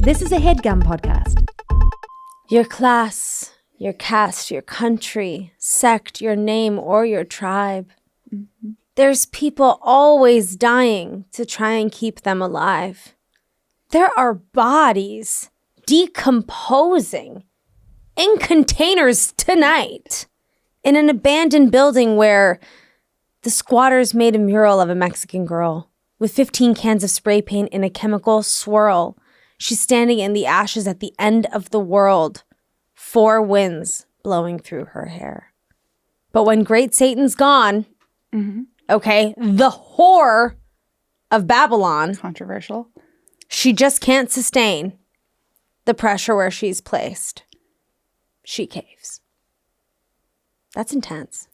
This is a Headgum podcast. Your class, your caste, your country, sect, your name, or your tribe. Mm-hmm. There's people always dying to try and keep them alive. There are bodies decomposing in containers tonight in an abandoned building where the squatters made a mural of a Mexican girl with 15 cans of spray paint in a chemical swirl. She's standing in the ashes at the end of the world, 4 winds blowing through her hair. But when Great Satan's gone, okay, the whore of Babylon, controversial, she just can't sustain the pressure where she's placed. She caves. That's intense.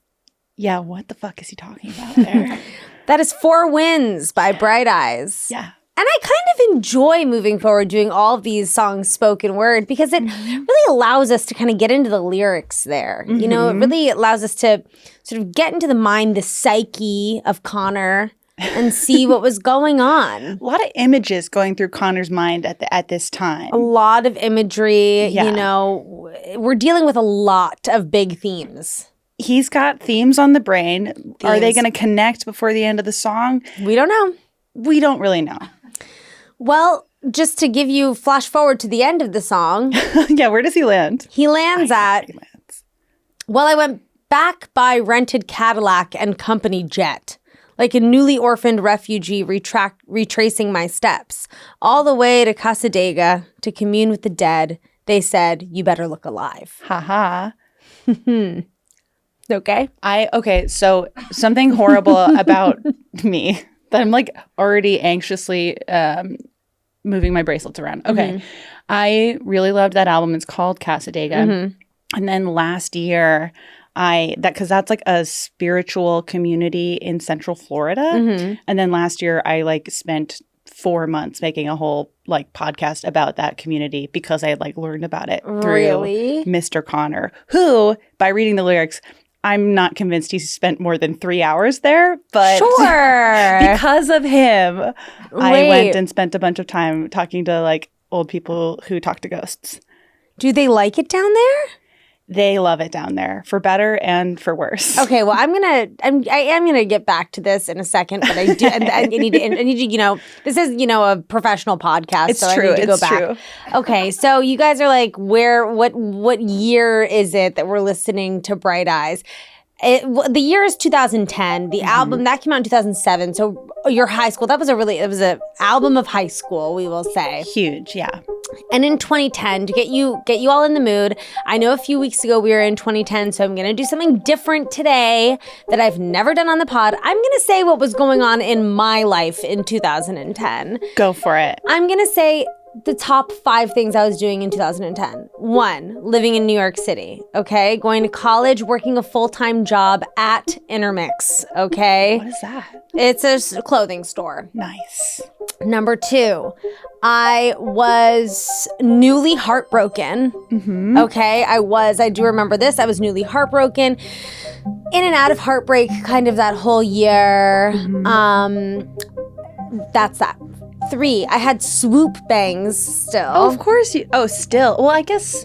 Yeah, what the fuck is he talking about there? That is 4 Winds by Bright Eyes. Yeah. And I kind of enjoy moving forward doing all of these songs spoken word because it really allows us to kind of get into the lyrics there. You know, it really allows us to sort of get into the mind, the psyche of Connor and see what was going on. A lot of images going through Connor's mind at this time. A lot of imagery, you know, we're dealing with a lot of big themes. He's got themes on the brain. Themes. Are they going to connect before the end of the song? We don't know. We don't really know. Well, just to give you flash forward to the end of the song. Yeah, where does he land? He lands well, I went back by rented Cadillac and company jet, like a newly orphaned refugee retracing my steps, all the way to Casadega to commune with the dead. They said, you better look alive. Ha Okay. Okay, so something horrible about me that I'm like already anxiously moving my bracelets around. Okay. I really loved that album. It's called Casadega. And then last year, because that's like a spiritual community in Central Florida. And then last year I like spent 4 months making a whole like podcast about that community because I had like learned about it through Mr. Connor, who by reading the lyrics, I'm not convinced he spent more than 3 hours there, but because of him, I went and spent a bunch of time talking to like old people who talk to ghosts. Do they like it down there? They love it down there, for better and for worse. Okay, well, I am gonna get back to this in a second, but I do. I need to. You know, this is a professional podcast, it's so true, I need to go back. True. Okay, so you guys are like, what year is it that we're listening to Bright Eyes? The year is 2010. The album that came out in 2007. So your high school. It was a album of high school. We will say huge, yeah. And in 2010, to get you all in the mood, I know a few weeks ago we were in 2010, so I'm going to do something different today that I've never done on the pod. I'm going to say what was going on in my life in 2010. Go for it. I'm going to say the top 5 things I was doing in 2010. 1, living in New York City, okay? Going to college, working a full-time job at Intermix, okay? What is that? It's a clothing store. Nice. Number 2, I was newly heartbroken. Okay, I do remember this. I was newly heartbroken, in and out of heartbreak kind of that whole year. That's that. 3, I had swoop bangs still. Oh, of course still. Well, I guess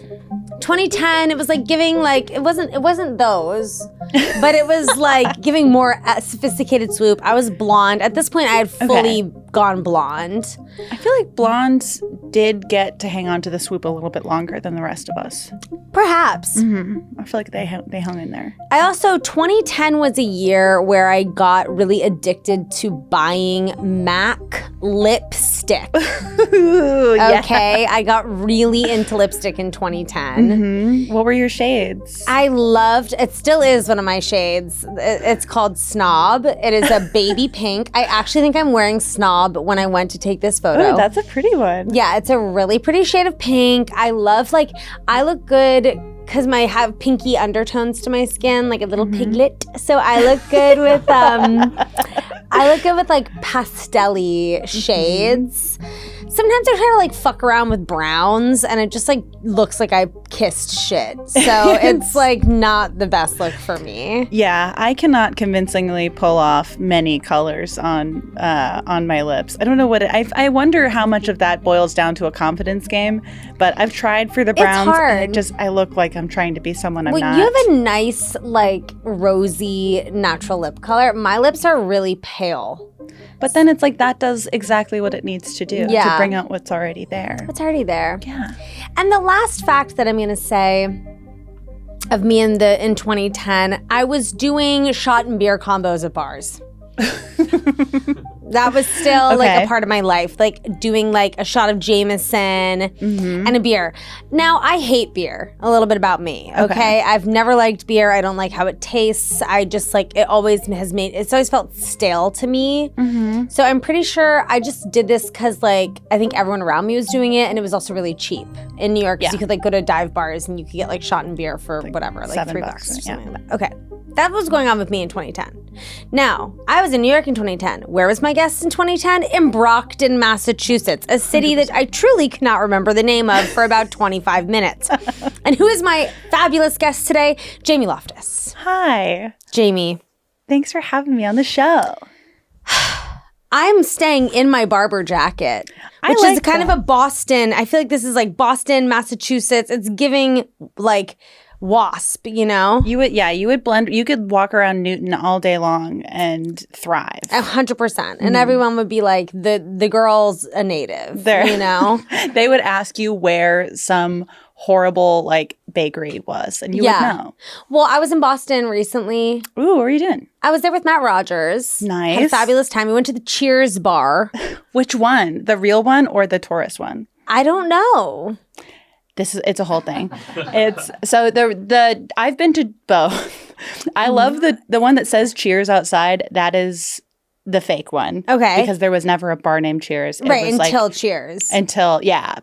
2010, it was like giving it wasn't those, but it was like giving more sophisticated swoop. I was blonde. At this point, I had fully gone blonde. I feel like blondes did get to hang on to the swoop a little bit longer than the rest of us. Perhaps. I feel like they hung in there. 2010 was a year where I got really addicted to buying MAC lipstick. Ooh, okay, I got really into lipstick in 2010. What were your shades? I loved, it still is one of my shades. It's called Snob. It is a baby pink. I actually think I'm wearing Snob when I went to take this photo. Oh, that's a pretty one. Yeah, it's a really pretty shade of pink. I love, I look good because I have pinky undertones to my skin, like a little piglet. So I look good with I look good with like pastel-y shades. Sometimes I try to like fuck around with browns and it just like looks like I kissed shit. So it's like not the best look for me. Yeah, I cannot convincingly pull off many colors on my lips. I don't know what I wonder how much of that boils down to a confidence game, but I've tried for the browns. It's hard. And I look like I'm trying to be someone I'm not. You have a nice like rosy natural lip color. My lips are really pale. But then it's like that does exactly what it needs to do to Yeah. bring out what's already there. It's already there. Yeah. And the last fact that I'm going to say of me in 2010, I was doing shot and beer combos at bars. That was still like a part of my life, like doing like a shot of Jameson and a beer. Now, I hate beer, a little bit about me, okay? I've never liked beer. I don't like how it tastes. I just like, it's always felt stale to me. So I'm pretty sure I just did this because like, I think everyone around me was doing it and it was also really cheap in New York because you could like go to dive bars and you could get like shot and beer for whatever, like $3 or something like that. Okay. That was going on with me in 2010. Now, I was in New York in 2010. Where was my guest in 2010? In Brockton, Massachusetts, a city that I truly cannot remember the name of for about 25 minutes. And who is my fabulous guest today? Jamie Loftus. Hi. Jamie. Thanks for having me on the show. I'm staying in my barber jacket, which like is kind of a Boston. I feel like this is like Boston, Massachusetts. It's giving like wasp, you know? You would blend. You could walk around Newton all day long and thrive. 100%. And everyone would be like, the girl's a native, you know? They would ask you where some horrible like bakery was and you would know. Well, I was in Boston recently. Ooh, what are you doing? I was there with Matt Rogers. Nice. Had a fabulous time. We went to the Cheers bar. Which one? The real one or the tourist one? I don't know. It's a whole thing. It's so the I've been to both. I love the one that says Cheers outside. That is the fake one. Okay. Because there was never a bar named Cheers. Right, until Cheers.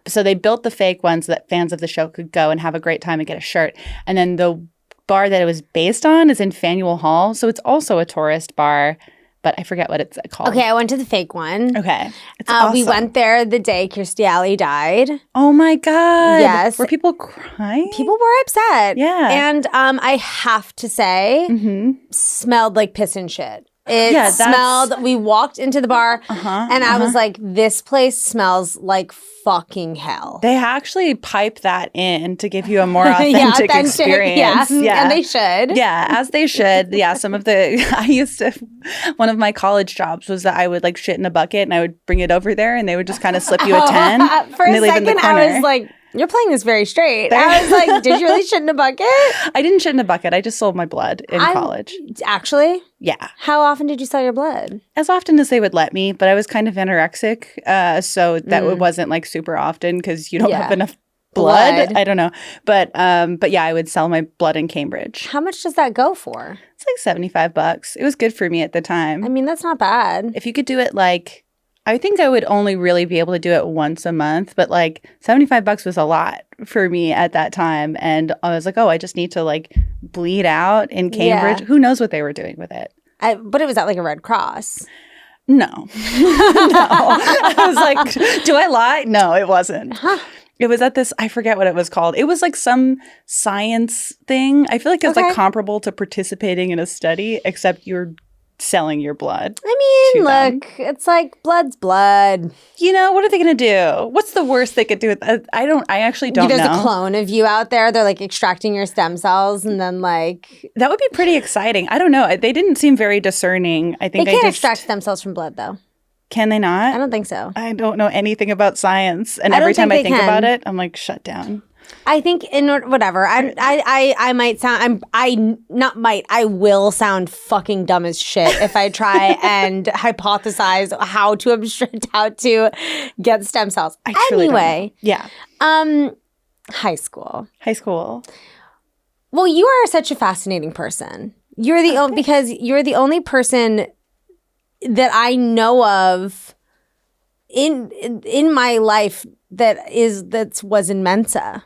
So they built the fake one so that fans of the show could go and have a great time and get a shirt. And then the bar that it was based on is in Faneuil Hall. So it's also a tourist bar. But I forget what it's called. Okay, I went to the fake one. Okay. It's awesome. We went there the day Kirstie Alley died. Oh my God. Yes. Were people crying? People were upset. Yeah. And I have to say, smelled like piss and shit. It smelled, we walked into the bar and I was like, this place smells like fucking hell. They actually pipe that in to give you a more authentic experience. Yeah, and they should. Yeah, as they should. Yeah, one of my college jobs was that I would like shit in a bucket and I would bring it over there and they would just kind of slip you a 10. For a second, I was like, you're playing this very straight. I was like, did you really shit in a bucket? I didn't shit in a bucket. I just sold my blood in college. Actually? Yeah. How often did you sell your blood? As often as they would let me, but I was kind of anorexic. So that wasn't like super often because you don't have enough blood. I don't know. But yeah, I would sell my blood in Cambridge. How much does that go for? It's like $75. It was good for me at the time. I mean, that's not bad. If you could do it like, I think I would only really be able to do it once a month, but like $75 was a lot for me at that time. And I was like, oh, I just need to like bleed out in Cambridge. Who knows what they were doing with it? But it was at like a Red Cross. No. No. I was like, do I lie? No, it wasn't. It was at this, I forget what it was called. It was like some science thing. I feel like it's like comparable to participating in a study, except you're selling your blood. I mean, look, it's like blood's blood. You know, what are they going to do? What's the worst they could do with that? I actually don't know. There's a clone of you out there. They're like extracting your stem cells and then like... That would be pretty exciting. I don't know. They didn't seem very discerning. I think they can't extract stem cells from blood though. Can they not? I don't think so. I don't know anything about science. And every time I think about it, I'm like, shut down. I think whatever. I might sound I will sound fucking dumb as shit if I try and hypothesize how to get stem cells. Anyway, yeah. High school. Well, you are such a fascinating person. You're the because you're the only person that I know of in my life that was in Mensa.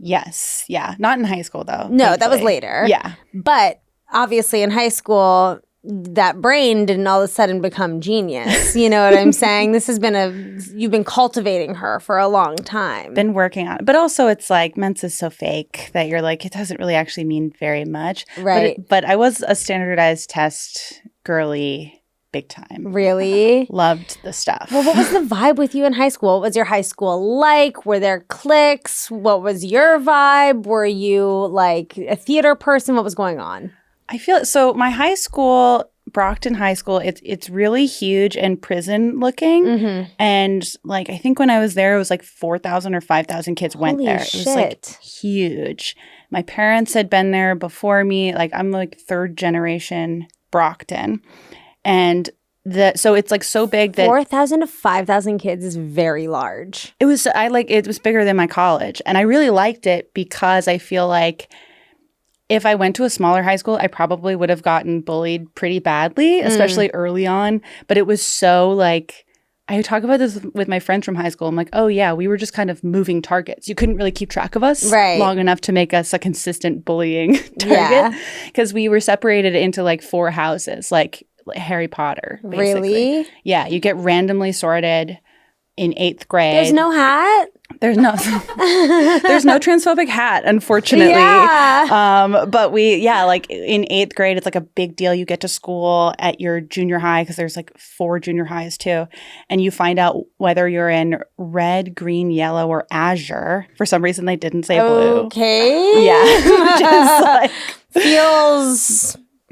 Yes. Yeah. Not in high school, though. No, thankfully. That was later. Yeah. But obviously in high school, that brain didn't all of a sudden become genius. You know what I'm saying? This has been you've been cultivating her for a long time. Been working on it. But also it's like Mensa's so fake that you're like, it doesn't really actually mean very much. Right. But I was a standardized test girly big time. Really? Loved the stuff. Well, what was the vibe with you in high school? What was your high school like? Were there cliques? What was your vibe? Were you like a theater person? What was going on? I feel so. My high school, Brockton High School, it's really huge and prison looking, and like I think when I was there, it was like 4,000 or 5,000 kids went there. Shit. It was like huge. My parents had been there before me. Like I'm like third generation Brockton, and so it's like so big that 4,000 to 5,000 kids is very large. it was. It was bigger than my college, and I really liked it because I feel like, if I went to a smaller high school, I probably would have gotten bullied pretty badly, especially early on. But it was so like, I talk about this with my friends from high school. I'm like, oh yeah, we were just kind of moving targets. You couldn't really keep track of us long enough to make us a consistent bullying target. Because we were separated into like 4 houses, like Harry Potter, basically. Really? Yeah, you get randomly sorted in 8th grade. There's no hat? There's no transphobic hat, unfortunately. Yeah. But like in 8th grade, it's like a big deal. You get to school at your junior high because there's like 4 junior highs too. And you find out whether you're in red, green, yellow, or azure. For some reason, they didn't say blue. Okay. Yeah. Just like,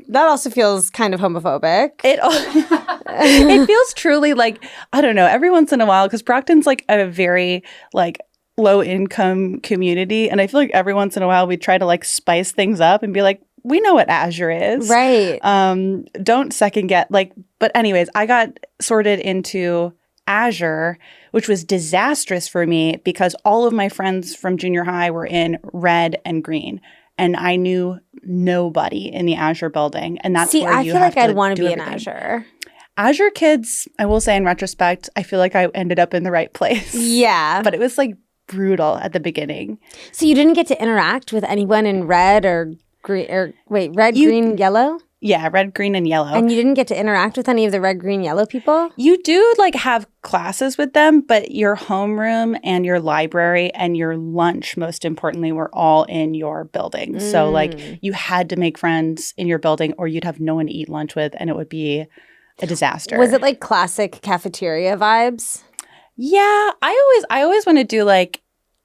That also feels kind of homophobic. It feels truly like, I don't know, every once in a while, because Brockton's like a very like low income community. And I feel like every once in a while we try to like spice things up and be like, we know what azure is. Right. Don't second guess. But anyways, I got sorted into azure, which was disastrous for me because all of my friends from junior high were in red and green. And I knew nobody in the Azure building. And that's where you have to I'd want to be everything. in Azure. Azure kids, I will say in retrospect, I feel like I ended up in the right place. Yeah. But it was like brutal at the beginning. So you didn't get to interact with anyone in red or green, green, yellow? Yeah, red, green, and yellow. And you didn't get to interact with any of the red, green, yellow people? You do like have classes with them, but your homeroom and your library and your lunch, most importantly, were all in your building. So like you had to make friends in your building or you'd have no one to eat lunch with and it would be a disaster. Was it like classic cafeteria vibes? Yeah, I always want to do like,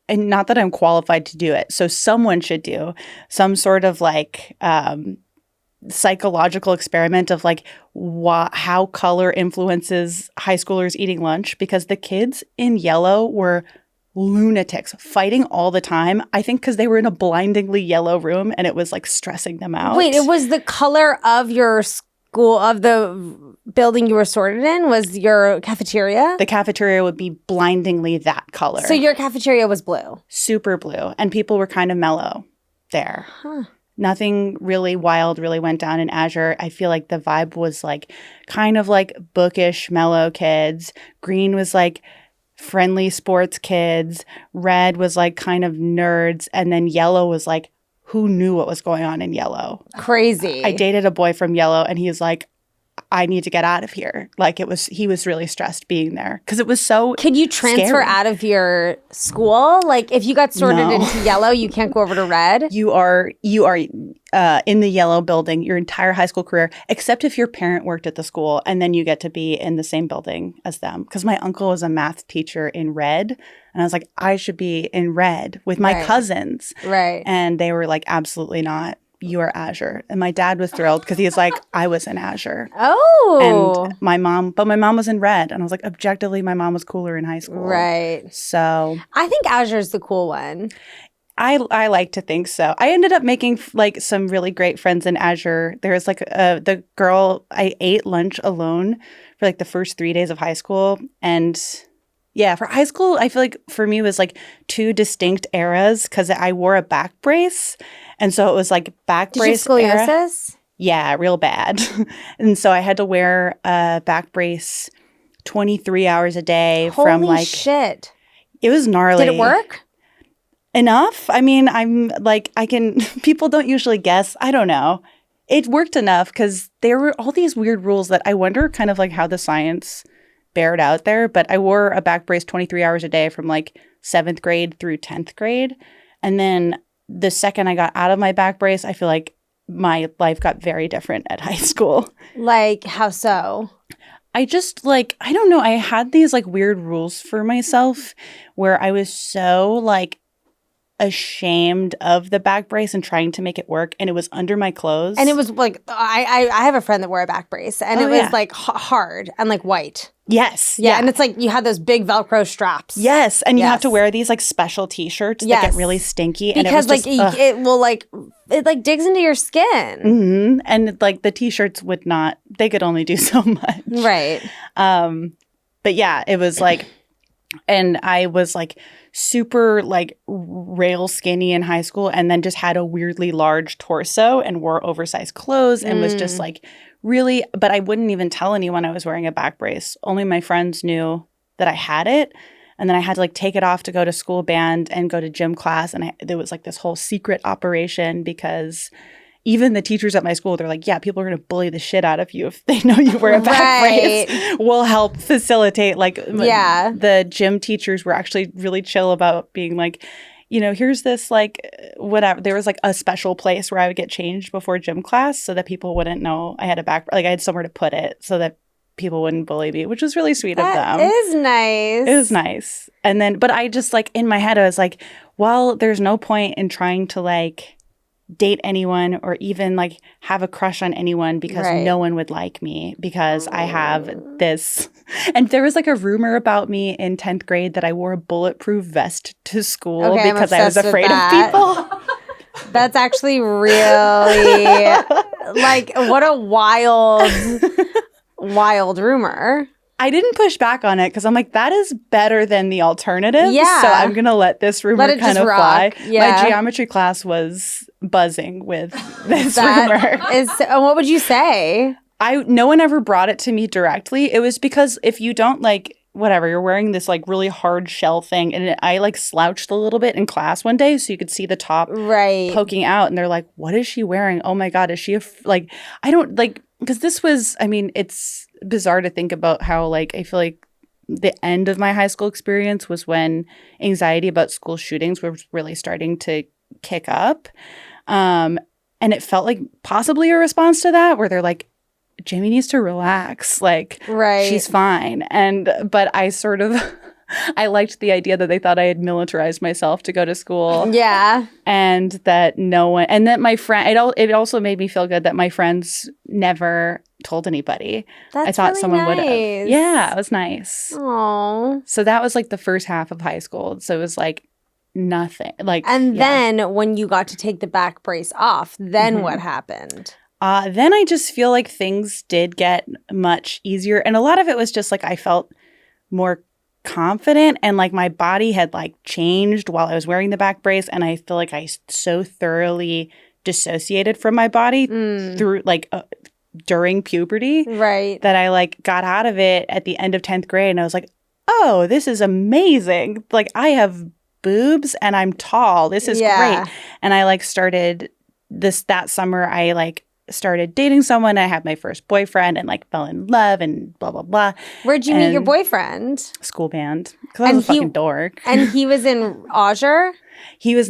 and not that I'm qualified to do it, so someone should do some sort of like psychological experiment of like how color influences high schoolers eating lunch, because the kids in yellow were lunatics, fighting all the time. I think because they were in a blindingly yellow room and it was like stressing them out. Wait, it was the color of your school, of the building you were sorted in, was your cafeteria? The cafeteria would be blindingly that color. So your cafeteria was blue? Super blue. And people were kind of mellow there. Huh. Nothing really wild really went down in Azure. I feel like the vibe was like kind of like bookish, mellow kids. Green was like friendly sports kids. Red was like kind of nerds. And then yellow was like, who knew what was going on in yellow? Crazy. I dated a boy from yellow and he was like, I need to get out of here. Like he was really stressed being there because it was so Could you transfer scary. out of your school? Like if you got sorted into yellow, you can't go over to red? You are in the yellow building your entire high school career, except if your parent worked at the school and then you get to be in the same building as them. Because my uncle was a math teacher in red. And I was like, I should be in red with my cousins. Right. And they were like, absolutely not. You are Azure. And my dad was thrilled because he was like, I was in Azure. Oh. And my mom was in red. And I was like, objectively, my mom was cooler in high school. Right. So I think Azure's the cool one. I like to think so. I ended up making like some really great friends in Azure. There was like the girl, I ate lunch alone for like the first 3 days of high school. And yeah, for high school, I feel like for me it was like 2 distinct eras because I wore a back brace. And so it was like back brace Did you have era. scoliosis? Yeah, real bad. And so I had to wear a back brace 23 hours a day from like shit. It was gnarly. Did it work? Enough. I mean, I'm like, people don't usually guess. I don't know. it worked enough because there were all these weird rules that I wonder kind of like how the science bared out there. But I wore a back brace 23 hours a day from like 7th grade through 10th grade. And then the second I got out of my back brace, I feel like my life got very different at high school. Like, how so? I just like, I don't know. I had these like weird rules for myself where I was so like ashamed of the back brace and trying to make it work, and it was under my clothes. And it was like, I have a friend that wore a back brace, and it was like hard and like white. Yes. Yeah. And it's like you had those big Velcro straps. Yes. And you have to wear these like special t-shirts that get really stinky. Because and like it will like, it like digs into your skin. Mm-hmm. And like the t-shirts would not, they could only do so much. Right. But yeah, it was like, and I was like super like rail skinny in high school, and then just had a weirdly large torso and wore oversized clothes and was just like really, but I wouldn't even tell anyone I was wearing a back brace. Only my friends knew that I had it. And then I had to like take it off to go to school band and go to gym class. And there was like this whole secret operation because even the teachers at my school, they're like, yeah, people are going to bully the shit out of you if they know you wear a back brace. We'll help facilitate. Like, the gym teachers were actually really chill about being like, you know, here's this like whatever. There was like a special place where I would get changed before gym class so that people wouldn't know I had a back, like I had somewhere to put it so that people wouldn't bully me, which was really sweet of them. That is nice. It was nice. And then, but I just like in my head, I was like, well, there's no point in trying to like date anyone or even like have a crush on anyone because no one would like me because I have this. And there was like a rumor about me in 10th grade that I wore a bulletproof vest to school because I was afraid of people. That's actually really like what a wild rumor. I didn't push back on it because I'm like, that is better than the alternative. Yeah. So I'm going to let this rumor kind of fly. Yeah. My geometry class was buzzing with this rumor. What would you say? No one ever brought it to me directly. It was because if you don't like, whatever, you're wearing this like really hard shell thing. And I like slouched a little bit in class one day so you could see the top poking out. And they're like, what is she wearing? Oh my God, is she like, I don't like, because this was, I mean, it's bizarre to think about how like I feel like the end of my high school experience was when anxiety about school shootings was really starting to kick up. And it felt like possibly a response to that where they're like, Jamie needs to relax. Like, she's fine. But I sort of, I liked the idea that they thought I had militarized myself to go to school. Yeah. And that no one, and that my friend, it also made me feel good that my friends never told anybody. That's I thought really someone would have. nice. Yeah, it was nice. Aww. So that was like the first half of high school. So it was like nothing. Like, and then when you got to take the back brace off, then what happened? Then I just feel like things did get much easier. And a lot of it was just like I felt more confident and like my body had like changed while I was wearing the back brace. And I feel like I so thoroughly dissociated from my body through like during puberty. Right. That I like got out of it at the end of 10th grade. And I was like, oh, this is amazing. Like I have boobs and I'm tall. This is great. And I like started that summer. I like started dating someone. I had my first boyfriend and like fell in love and blah, blah, blah. Where'd you meet your boyfriend? School band. Because I was a fucking dork. And he was in Auger? He was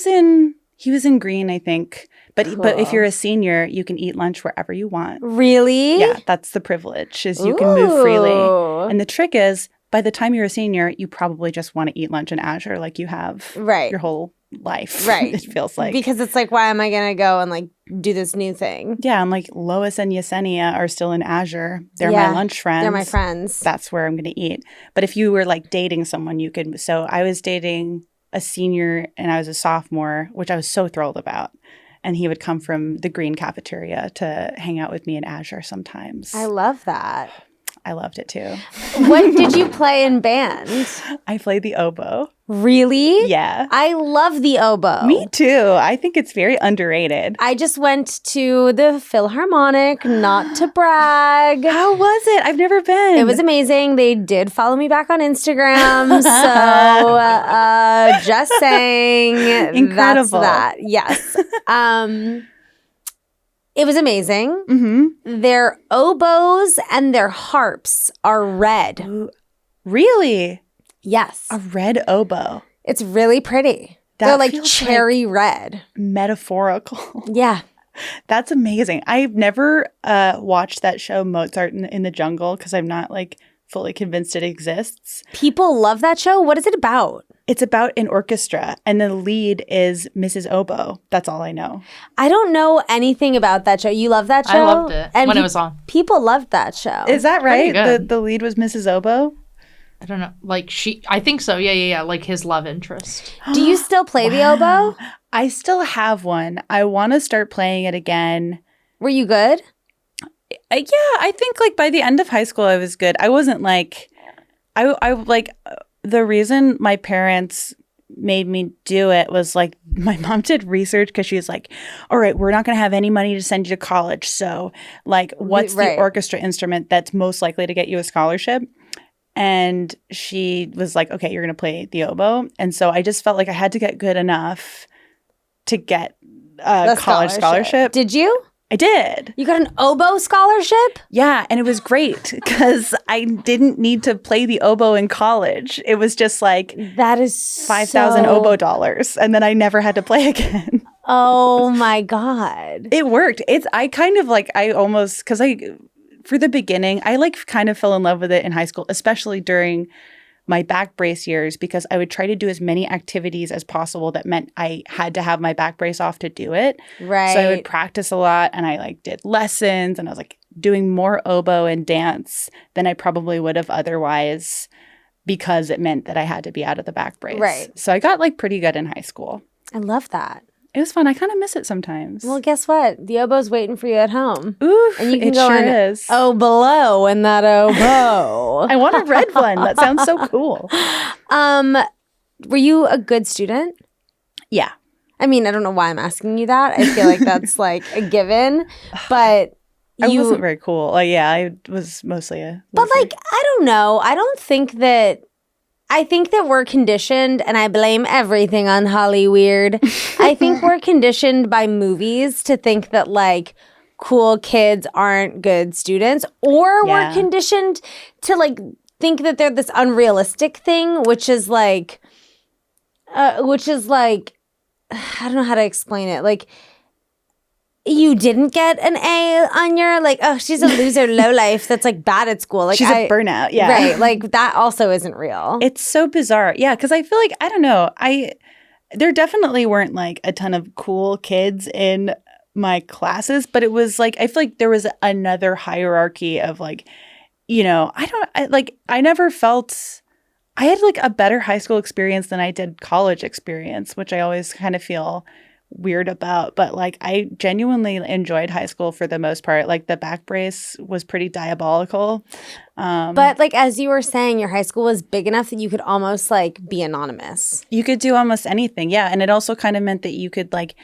in Green, I think. But if you're a senior, you can eat lunch wherever you want. Really? Yeah, that's the privilege is you can move freely. And the trick is by the time you're a senior, you probably just want to eat lunch in Azure like you have your whole life. Right. It feels like. Because it's like, why am I going to go and like do this new thing? Yeah. And like Lois and Yesenia are still in Azure. They're my lunch friends. They're my friends. That's where I'm going to eat. But if you were like dating someone, you could. So I was dating a senior and I was a sophomore, which I was so thrilled about. And he would come from the Green cafeteria to hang out with me in Azure sometimes. I love that. I loved it too. What did you play in band? I played the oboe. Really? Yeah. I love the oboe. Me too. I think it's very underrated. I just went to the Philharmonic, not to brag. How was it? I've never been. It was amazing. They did follow me back on Instagram. So just saying. Incredible. That's that. Yes. It was amazing. Mm-hmm. Their oboes and their harps are red. Ooh, really? Yes. A red oboe. It's really pretty. They're like cherry red. Metaphorical. Yeah. That's amazing. I've never watched that show Mozart in the Jungle because I'm not like fully convinced it exists. People love that show. What is it about? It's about an orchestra and the lead is Mrs. Oboe. That's all I know. I don't know anything about that show. You love that show? I loved it when it was on. People loved that show. Is that right? Good. The lead was Mrs. Oboe? I don't know. Like I think so. Yeah. Like his love interest. Do you still play the oboe? I still have one. I want to start playing it again. Were you good? Yeah, I think like by the end of high school I was good. I wasn't like I like the reason my parents made me do it was like my mom did research because she was like, all right, we're not going to have any money to send you to college. So like what's the orchestra instrument that's most likely to get you a scholarship? And she was like, okay, you're going to play the oboe. And so I just felt like I had to get good enough to get a college scholarship. Did you? I did. You got an oboe scholarship? Yeah, and it was great because I didn't need to play the oboe in college. It was just like that is $5,000 oboe dollars, and then I never had to play again. Oh my God. It worked. I kind of like for the beginning, I like kind of fell in love with it in high school, especially during my back brace years, because I would try to do as many activities as possible that meant I had to have my back brace off to do it. Right. So I would practice a lot and I like did lessons and I was like doing more oboe and dance than I probably would have otherwise because it meant that I had to be out of the back brace. Right. So I got like pretty good in high school. I love that. It was fun. I kind of miss it sometimes. Well, guess what? The oboe's waiting for you at home. Oof, and you can it go sure and is. below in that oboe. I want a red one. That sounds so cool. Were you a good student? Yeah. I mean, I don't know why I'm asking you that. I feel like that's like a given, but I wasn't very cool. Yeah, I was mostly a But loser. like, I don't know. I think that we're conditioned, and I blame everything on Hollyweird. I think we're conditioned by movies to think that like cool kids aren't good students, or we're conditioned to like think that they're this unrealistic thing, which is like, I don't know how to explain it. Like, you didn't get an A on your, like, oh, she's a loser lowlife that's like bad at school. Like, she's a burnout. Yeah. Right. Like, that also isn't real. It's so bizarre. Yeah. Because I feel like, I don't know. There definitely weren't like a ton of cool kids in my classes, but it was like, I feel like there was another hierarchy of like, you know, I never felt, I had like a better high school experience than I did college experience, which I always kind of feel weird about, but like I genuinely enjoyed high school for the most part. Like the back brace was pretty diabolical. But like as you were saying, your high school was big enough that you could almost like be anonymous. You could do almost anything. Yeah. And it also kind of meant that you could like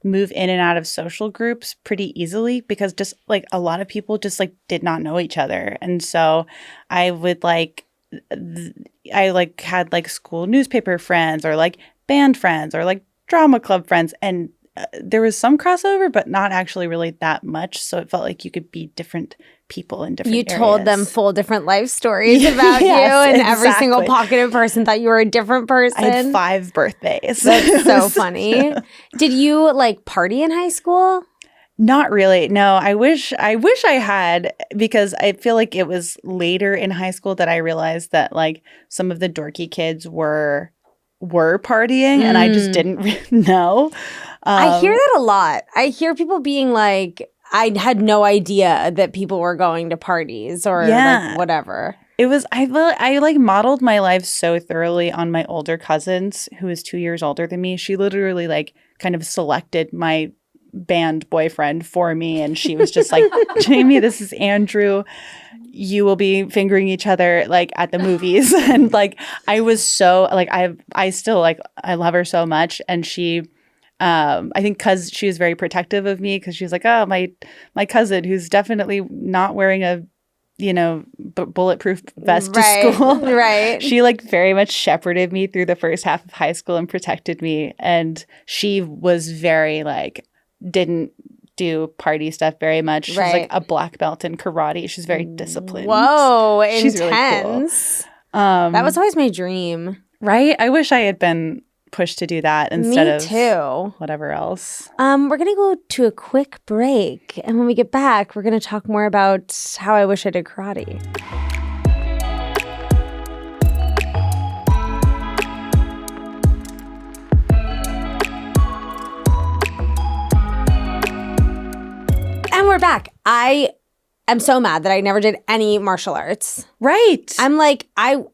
move in and out of social groups pretty easily because just like a lot of people just like did not know each other. And so I would like, I like had like school newspaper friends or like band friends or like drama club friends, and there was some crossover, but not actually really that much. So it felt like you could be different people in different areas. You told them full different life stories about you, and every single pocketed person thought you were a different person. I had 5 birthdays. That's so funny. Did you like party in high school? Not really. No, I wish I had, because I feel like it was later in high school that I realized that like some of the dorky kids were partying and I just didn't know. I hear that a lot. I hear people being like, I had no idea that people were going to parties or like whatever. It was, I like modeled my life so thoroughly on my older cousins who is 2 years older than me. She literally like kind of selected my band boyfriend for me, and she was just like, Jamie, this is Andrew. You will be fingering each other like at the movies. And like I was so like I still like I love her so much. And she I think because she was very protective of me, because she was like, oh, my cousin who's definitely not wearing a bulletproof vest to school. Right. She like very much shepherded me through the first half of high school and protected me. And she was very like didn't do party stuff very much. She's like Right. a black belt in karate. She's very disciplined. Whoa, She's really cool. intense. That was always my dream. Right? I wish I had been pushed to do that instead Me of too. whatever else. We're going to go to a quick break. And when we get back, we're going to talk more about how I wish I did karate. And we're back. I am so mad that I never did any martial arts. Right. I'm like, I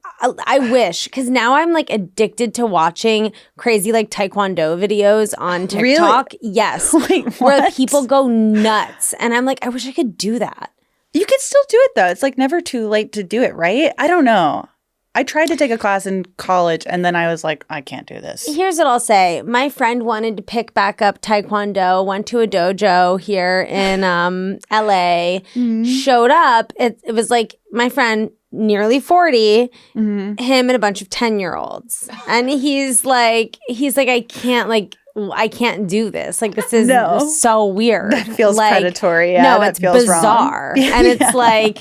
wish, because now I'm like addicted to watching crazy like taekwondo videos on TikTok. Really? Yes. Wait, where what? people go nuts. And I'm like, I wish I could do that. You can still do it though. It's like never too late to do it, right? I don't know. I tried to take a class in college and then I was like, I can't do this. Here's what I'll say. My friend wanted to pick back up taekwondo, went to a dojo here in LA, showed up. It was like my friend, nearly 40, him and a bunch of 10-year-olds. And he's like, I can't do this. Like, this is so weird. That feels like, predatory. Yeah, no, that it's feels bizarre. wrong. And it's like,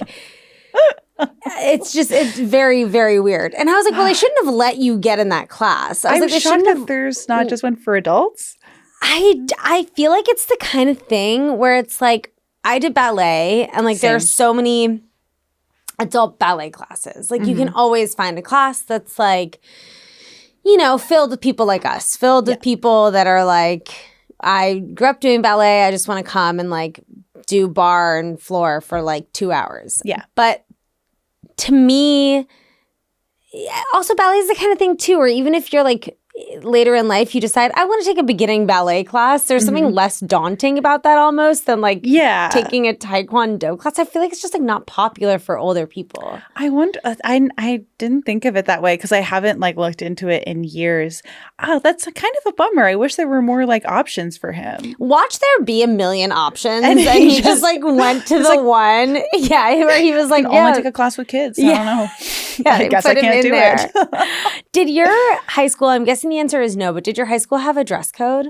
it's very, very weird. And I was like, well, they shouldn't have let you get in that class. I was I'm like, they shocked shouldn't that there's not just one for adults. I feel like it's the kind of thing where it's like, I did ballet and like there are so many adult ballet classes. Like you can always find a class that's like, you know, filled with people like us, filled with people that are like, I grew up doing ballet. I just want to come and like do bar and floor for like 2 hours. Yeah. But to me, also ballet is the kind of thing too, where even if you're like later in life, you decide, I want to take a beginning ballet class. There's something less daunting about that almost than like taking a taekwondo class. I feel like it's just like not popular for older people. I wonder, I didn't think of it that way because I haven't like looked into it in years. Oh, that's kind of a bummer. I wish there were more like options for him. Watch there be a million options. And he just like went to the one. Yeah, where he was like, only take a class with kids. I don't know. Yeah, I guess I can't do it. Did your high school, I'm guessing the answer is no, but did your high school have a dress code?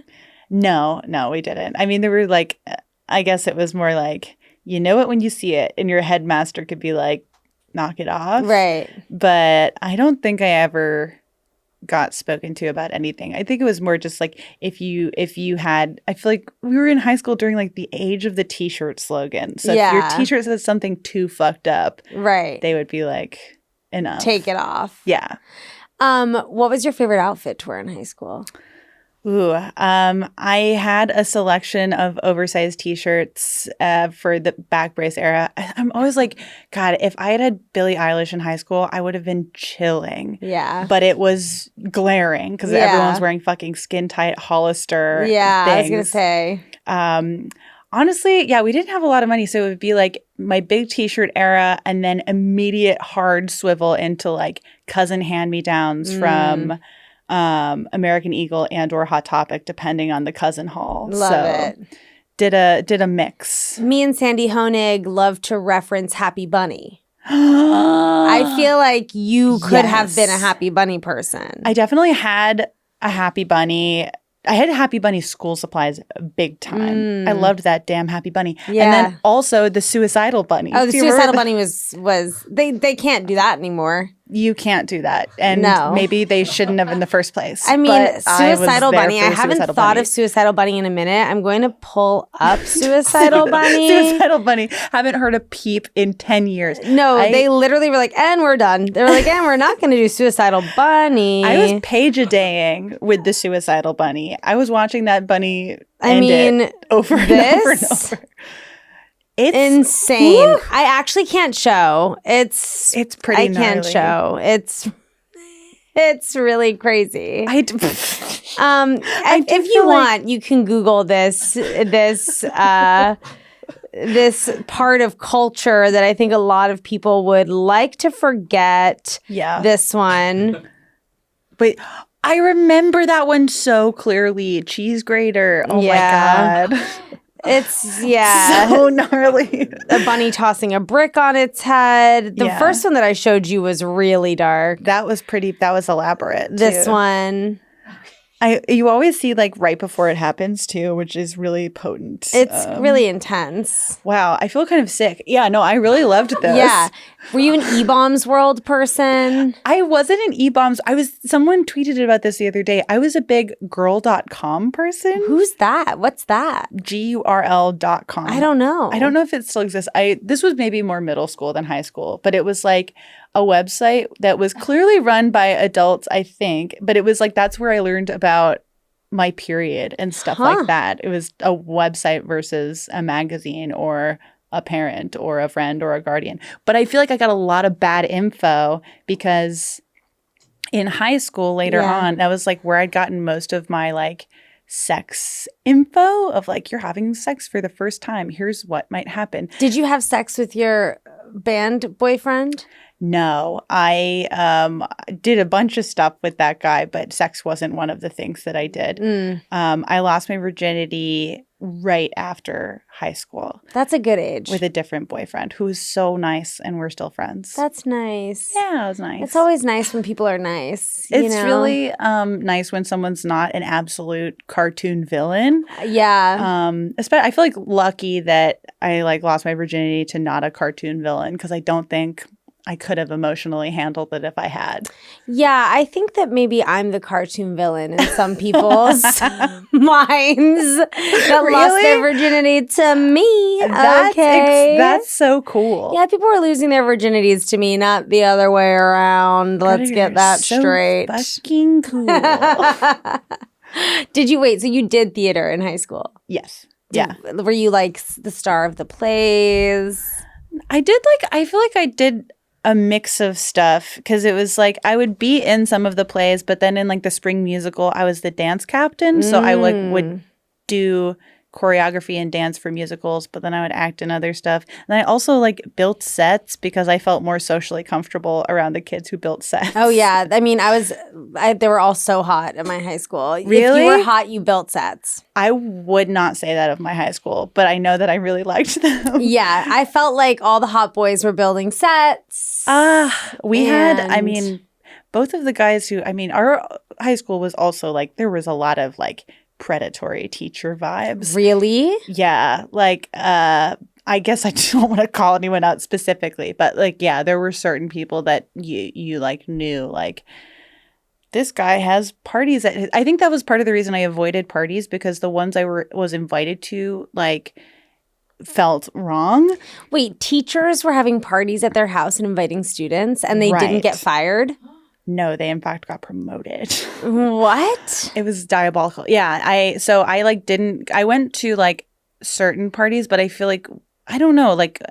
No, we didn't. I mean, there were like, I guess it was more like, you know it when you see it, and your headmaster could be like, knock it off. Right. But I don't think I ever got spoken to about anything. I think it was more just like if you had, I feel like we were in high school during like the age of the t-shirt slogan. So if your t-shirt says something too fucked up, right, they would be like, enough. Take it off. Yeah. What was your favorite outfit to wear in high school? Ooh, I had a selection of oversized t-shirts for the back brace era. I'm always like, God, if I had Billie Eilish in high school, I would have been chilling. Yeah. But it was glaring because everyone's wearing fucking skin tight Hollister things. I was going to say. Honestly, we didn't have a lot of money. So it would be like my big t-shirt era and then immediate hard swivel into like cousin hand-me-downs from American Eagle and or Hot Topic, depending on the cousin haul. Love it. Did a mix. Me and Sandy Honig love to reference Happy Bunny. I feel like you could have been a Happy Bunny person. I definitely had a Happy Bunny. I had Happy Bunny school supplies big time. I loved that damn Happy Bunny. Yeah. And then also the Suicidal Bunny. Oh, the Suicidal Bunny was they can't do that anymore. You can't do that. And maybe they shouldn't have in the first place. I mean, but Suicidal Bunny. I haven't Suicidal thought Bunny. of Suicidal Bunny in a minute. I'm going to pull up Suicidal Bunny. Suicidal Bunny. Haven't heard a peep in 10 years. No, they literally were like, and we're done. They were like, and we're not going to do Suicidal Bunny. I was page-a-daying with the Suicidal Bunny. I was watching that bunny it over and over and over. It's insane. Woo! I actually can't show. It's pretty gnarly. I can't show. It's really crazy. If you want, you can Google this part of culture that I think a lot of people would like to forget. Yeah. This one. But I remember that one so clearly. Cheese grater. Oh my God. It's so gnarly. A bunny tossing a brick on its head. The first one that I showed you was really dark. That was elaborate. This one. You always see like right before it happens too, which is really potent. It's really intense. Wow, I feel kind of sick. Yeah, no, I really loved those. Yeah. Were you an E-Bombs World person? I wasn't an E-Bombs. Someone tweeted about this the other day. I was a big girl.com person. Who's that? What's that? GURL.com. I don't know. I don't know if it still exists. This was maybe more middle school than high school, but it was like a website that was clearly run by adults, I think. But it was like that's where I learned about my period and stuff like that. It was a website versus a magazine or a parent or a friend or a guardian. But I feel like I got a lot of bad info because in high school later on, that was like where I'd gotten most of my like sex info of like, you're having sex for the first time. Here's what might happen. Did you have sex with your band boyfriend? No, I did a bunch of stuff with that guy, but sex wasn't one of the things that I did. I lost my virginity right after high school. That's a good age. With a different boyfriend who was so nice, and we're still friends. That's nice. Yeah, it was nice. It's always nice when people are nice. It's really nice when someone's not an absolute cartoon villain. Yeah. I feel like lucky that I like lost my virginity to not a cartoon villain because I don't think I could have emotionally handled it if I had. Yeah, I think that maybe I'm the cartoon villain in some people's minds that lost their virginity to me. That's so cool. Yeah, people are losing their virginities to me, not the other way around. Let's get that so straight. Fucking cool. Did you wait? So you did theater in high school? Yes. Yeah. Were you like the star of the plays? I feel like I did a mix of stuff because it was like I would be in some of the plays, but then in like the spring musical, I was the dance captain. So I like would do choreography and dance for musicals, but then I would act in other stuff. And I also like built sets because I felt more socially comfortable around the kids who built sets. Oh yeah. I mean, they were all so hot at my high school. Really? If you were hot, you built sets. I would not say that of my high school, but I know that I really liked them. Yeah. I felt like all the hot boys were building sets. Both of the guys our high school was also like, there was a lot of like predatory teacher vibes. Really? Yeah. Like, I guess I don't want to call anyone out specifically, but like, yeah, there were certain people that you like knew like this guy has parties I think that was part of the reason I avoided parties because the ones I was invited to like felt wrong. Wait, teachers were having parties at their house and inviting students and they didn't get fired? No, they in fact got promoted. What? It was diabolical. Yeah, I went to like certain parties, but I feel like I don't know, like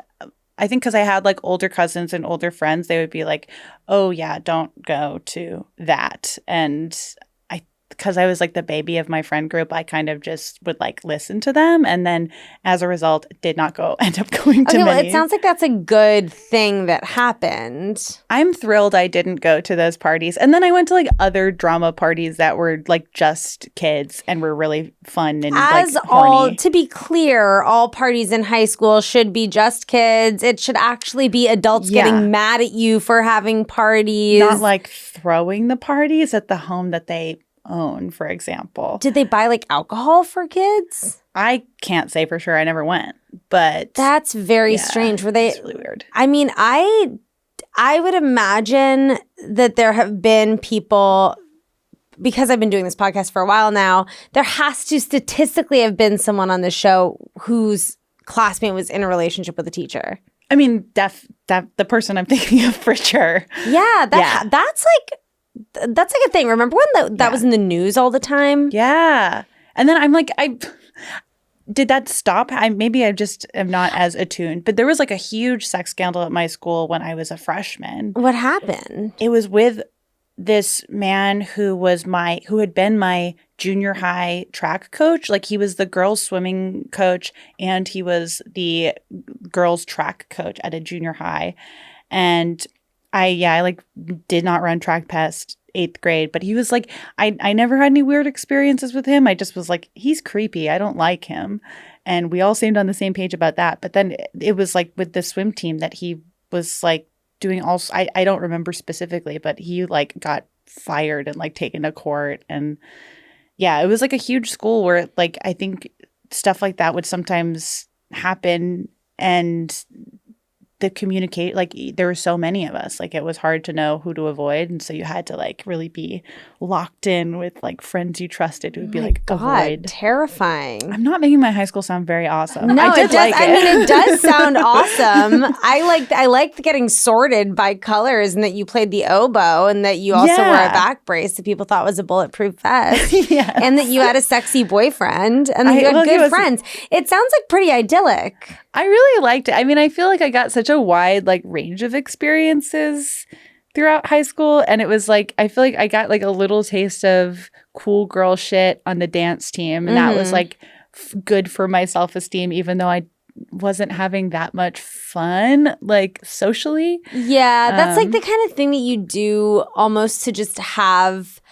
I think because I had like older cousins and older friends, they would be like, "Oh yeah, don't go to that." And because I was like the baby of my friend group, I kind of just would like listen to them. And then as a result, end up going to many. Well, it sounds like that's a good thing that happened. I'm thrilled I didn't go to those parties. And then I went to like other drama parties that were like just kids and were really fun and like horny. To be clear, all parties in high school should be just kids. It should actually be adults getting mad at you for having parties. Not like throwing the parties at the home that they own, for example. Did they buy like alcohol for kids? I can't say for sure. I never went, but that's very strange. Were they? It's really weird. I mean, I would imagine that there have been people, because I've been doing this podcast for a while now, there has to statistically have been someone on the show whose classmate was in a relationship with a teacher. I mean, the person I'm thinking of for sure. Yeah, that's like a thing. Remember when that was in the news all the time? Yeah. And then I'm like, did that stop? Maybe I just am not as attuned. But there was like a huge sex scandal at my school when I was a freshman. What happened? It was with this man who had been my junior high track coach. Like he was the girls swimming coach and he was the girls track coach at a junior high. And I like did not run track past 8th grade, but he was like, I never had any weird experiences with him. I just was like, he's creepy. I don't like him. And we all seemed on the same page about that. But then it was like with the swim team that he was like doing all, I don't remember specifically, but he like got fired and like taken to court. And yeah, it was like a huge school where like I think stuff like that would sometimes happen, and the communicate, like there were so many of us, like it was hard to know who to avoid, and so you had to like really be locked in with like friends you trusted who would be like, avoid. Terrifying. I'm not making my high school sound very awesome. No, I did like it. I mean, it does sound awesome. I liked getting sorted by colors, and that you played the oboe, and that you also wore a back brace that people thought was a bulletproof vest, Yes. and that you had a sexy boyfriend, and that you had good friends. It sounds like pretty idyllic. I really liked it. I mean, I feel like I got such a wide like range of experiences throughout high school, and it was like I feel like I got like a little taste of cool girl shit on the dance team, and that was like good for my self-esteem, even though I wasn't having that much fun like socially. Yeah, that's like the kind of thing that you do almost to just have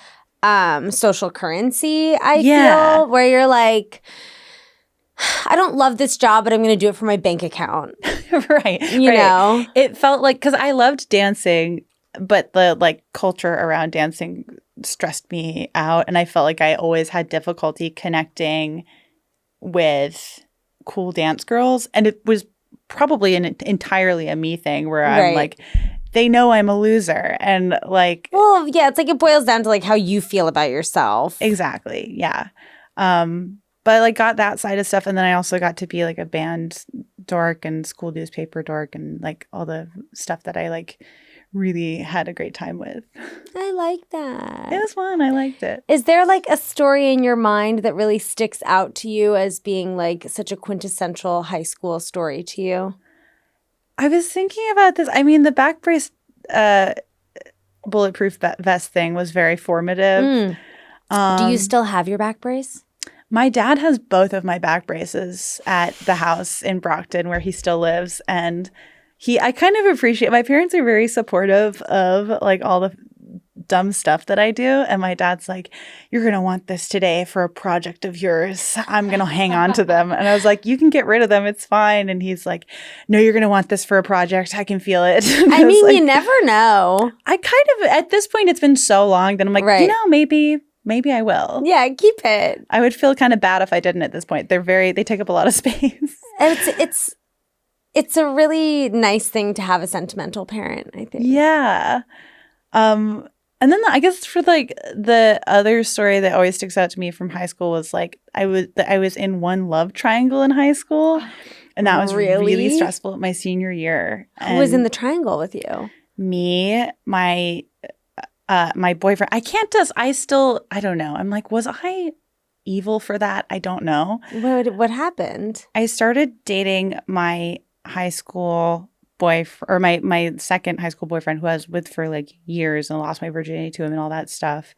social currency, I feel, where you're like, I don't love this job, but I'm going to do it for my bank account. Right. You know? It felt like, because I loved dancing, but the like culture around dancing stressed me out. And I felt like I always had difficulty connecting with cool dance girls. And it was probably entirely a me thing where I'm like, they know I'm a loser. And like, well, yeah, it's like it boils down to like how you feel about yourself. Exactly. Yeah. But I like got that side of stuff, and then I also got to be like a band dork and school newspaper dork and like all the stuff that I like really had a great time with. I like that. It was fun. I liked it. Is there like a story in your mind that really sticks out to you as being like such a quintessential high school story to you? I was thinking about this. I mean, the back brace bulletproof vest thing was very formative. Do you still have your back brace? My dad has both of my back braces at the house in Brockton where he still lives. And I kind of appreciate, my parents are very supportive of like all the dumb stuff that I do. And my dad's like, you're going to want this today for a project of yours. I'm going to hang on to them. And I was like, you can get rid of them. It's fine. And he's like, no, you're going to want this for a project. I can feel it. I mean, like, you never know. I kind of, at this point, it's been so long that I'm like, you know, maybe I will. Yeah, keep it. I would feel kind of bad if I didn't at this point. They take up a lot of space. And it's a really nice thing to have a sentimental parent, I think. Yeah. And then I guess for like the other story that always sticks out to me from high school was like I was in one love triangle in high school, and that was really stressful my senior year. Who was in the triangle with you? Me, my boyfriend. I don't know. I'm like, was I evil for that? I don't know. What happened? I started dating my high school boyfriend, or my second high school boyfriend, who I was with for like years and lost my virginity to him and all that stuff.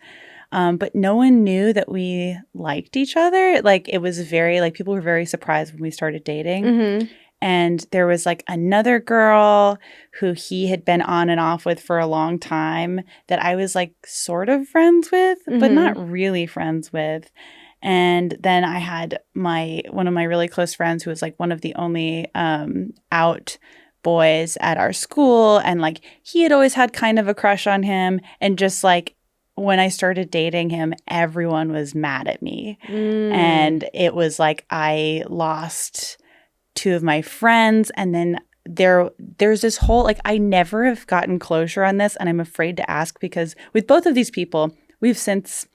But no one knew that we liked each other. Like it was very like people were very surprised when we started dating. Mm-hmm. And there was like another girl who he had been on and off with for a long time that I was like sort of friends with, but not really friends with. And then I had one of my really close friends who was like one of the only out boys at our school. And like he had always had kind of a crush on him. And just like when I started dating him, everyone was mad at me. And it was like I lost two of my friends. And then there's this whole, like, I never have gotten closure on this. And I'm afraid to ask because with both of these people, we've since,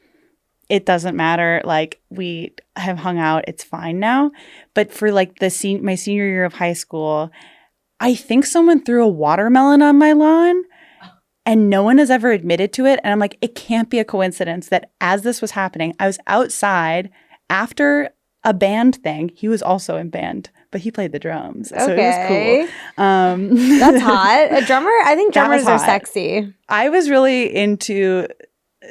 it doesn't matter. Like we have hung out. It's fine now. But for like my senior year of high school, I think someone threw a watermelon on my lawn and no one has ever admitted to it. And I'm like, it can't be a coincidence that as this was happening, I was outside after a band thing. He was also in band, but he played the drums. So it was cool. That's hot. A drummer? I think drummers are sexy. I was really into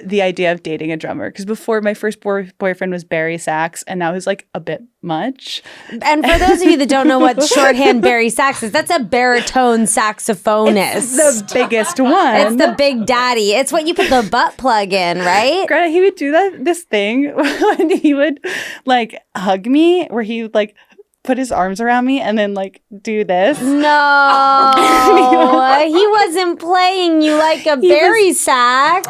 the idea of dating a drummer because before my first boyfriend was Barry Sax, and that was like a bit much. And for those of you that don't know what shorthand Barry Sax is, that's a baritone saxophonist. It's the biggest one. It's the big daddy. It's what you put the butt plug in, right? Greta, he would do this thing when he would like hug me where he would like put his arms around me and then like do this. No, he wasn't playing you like a berry sax.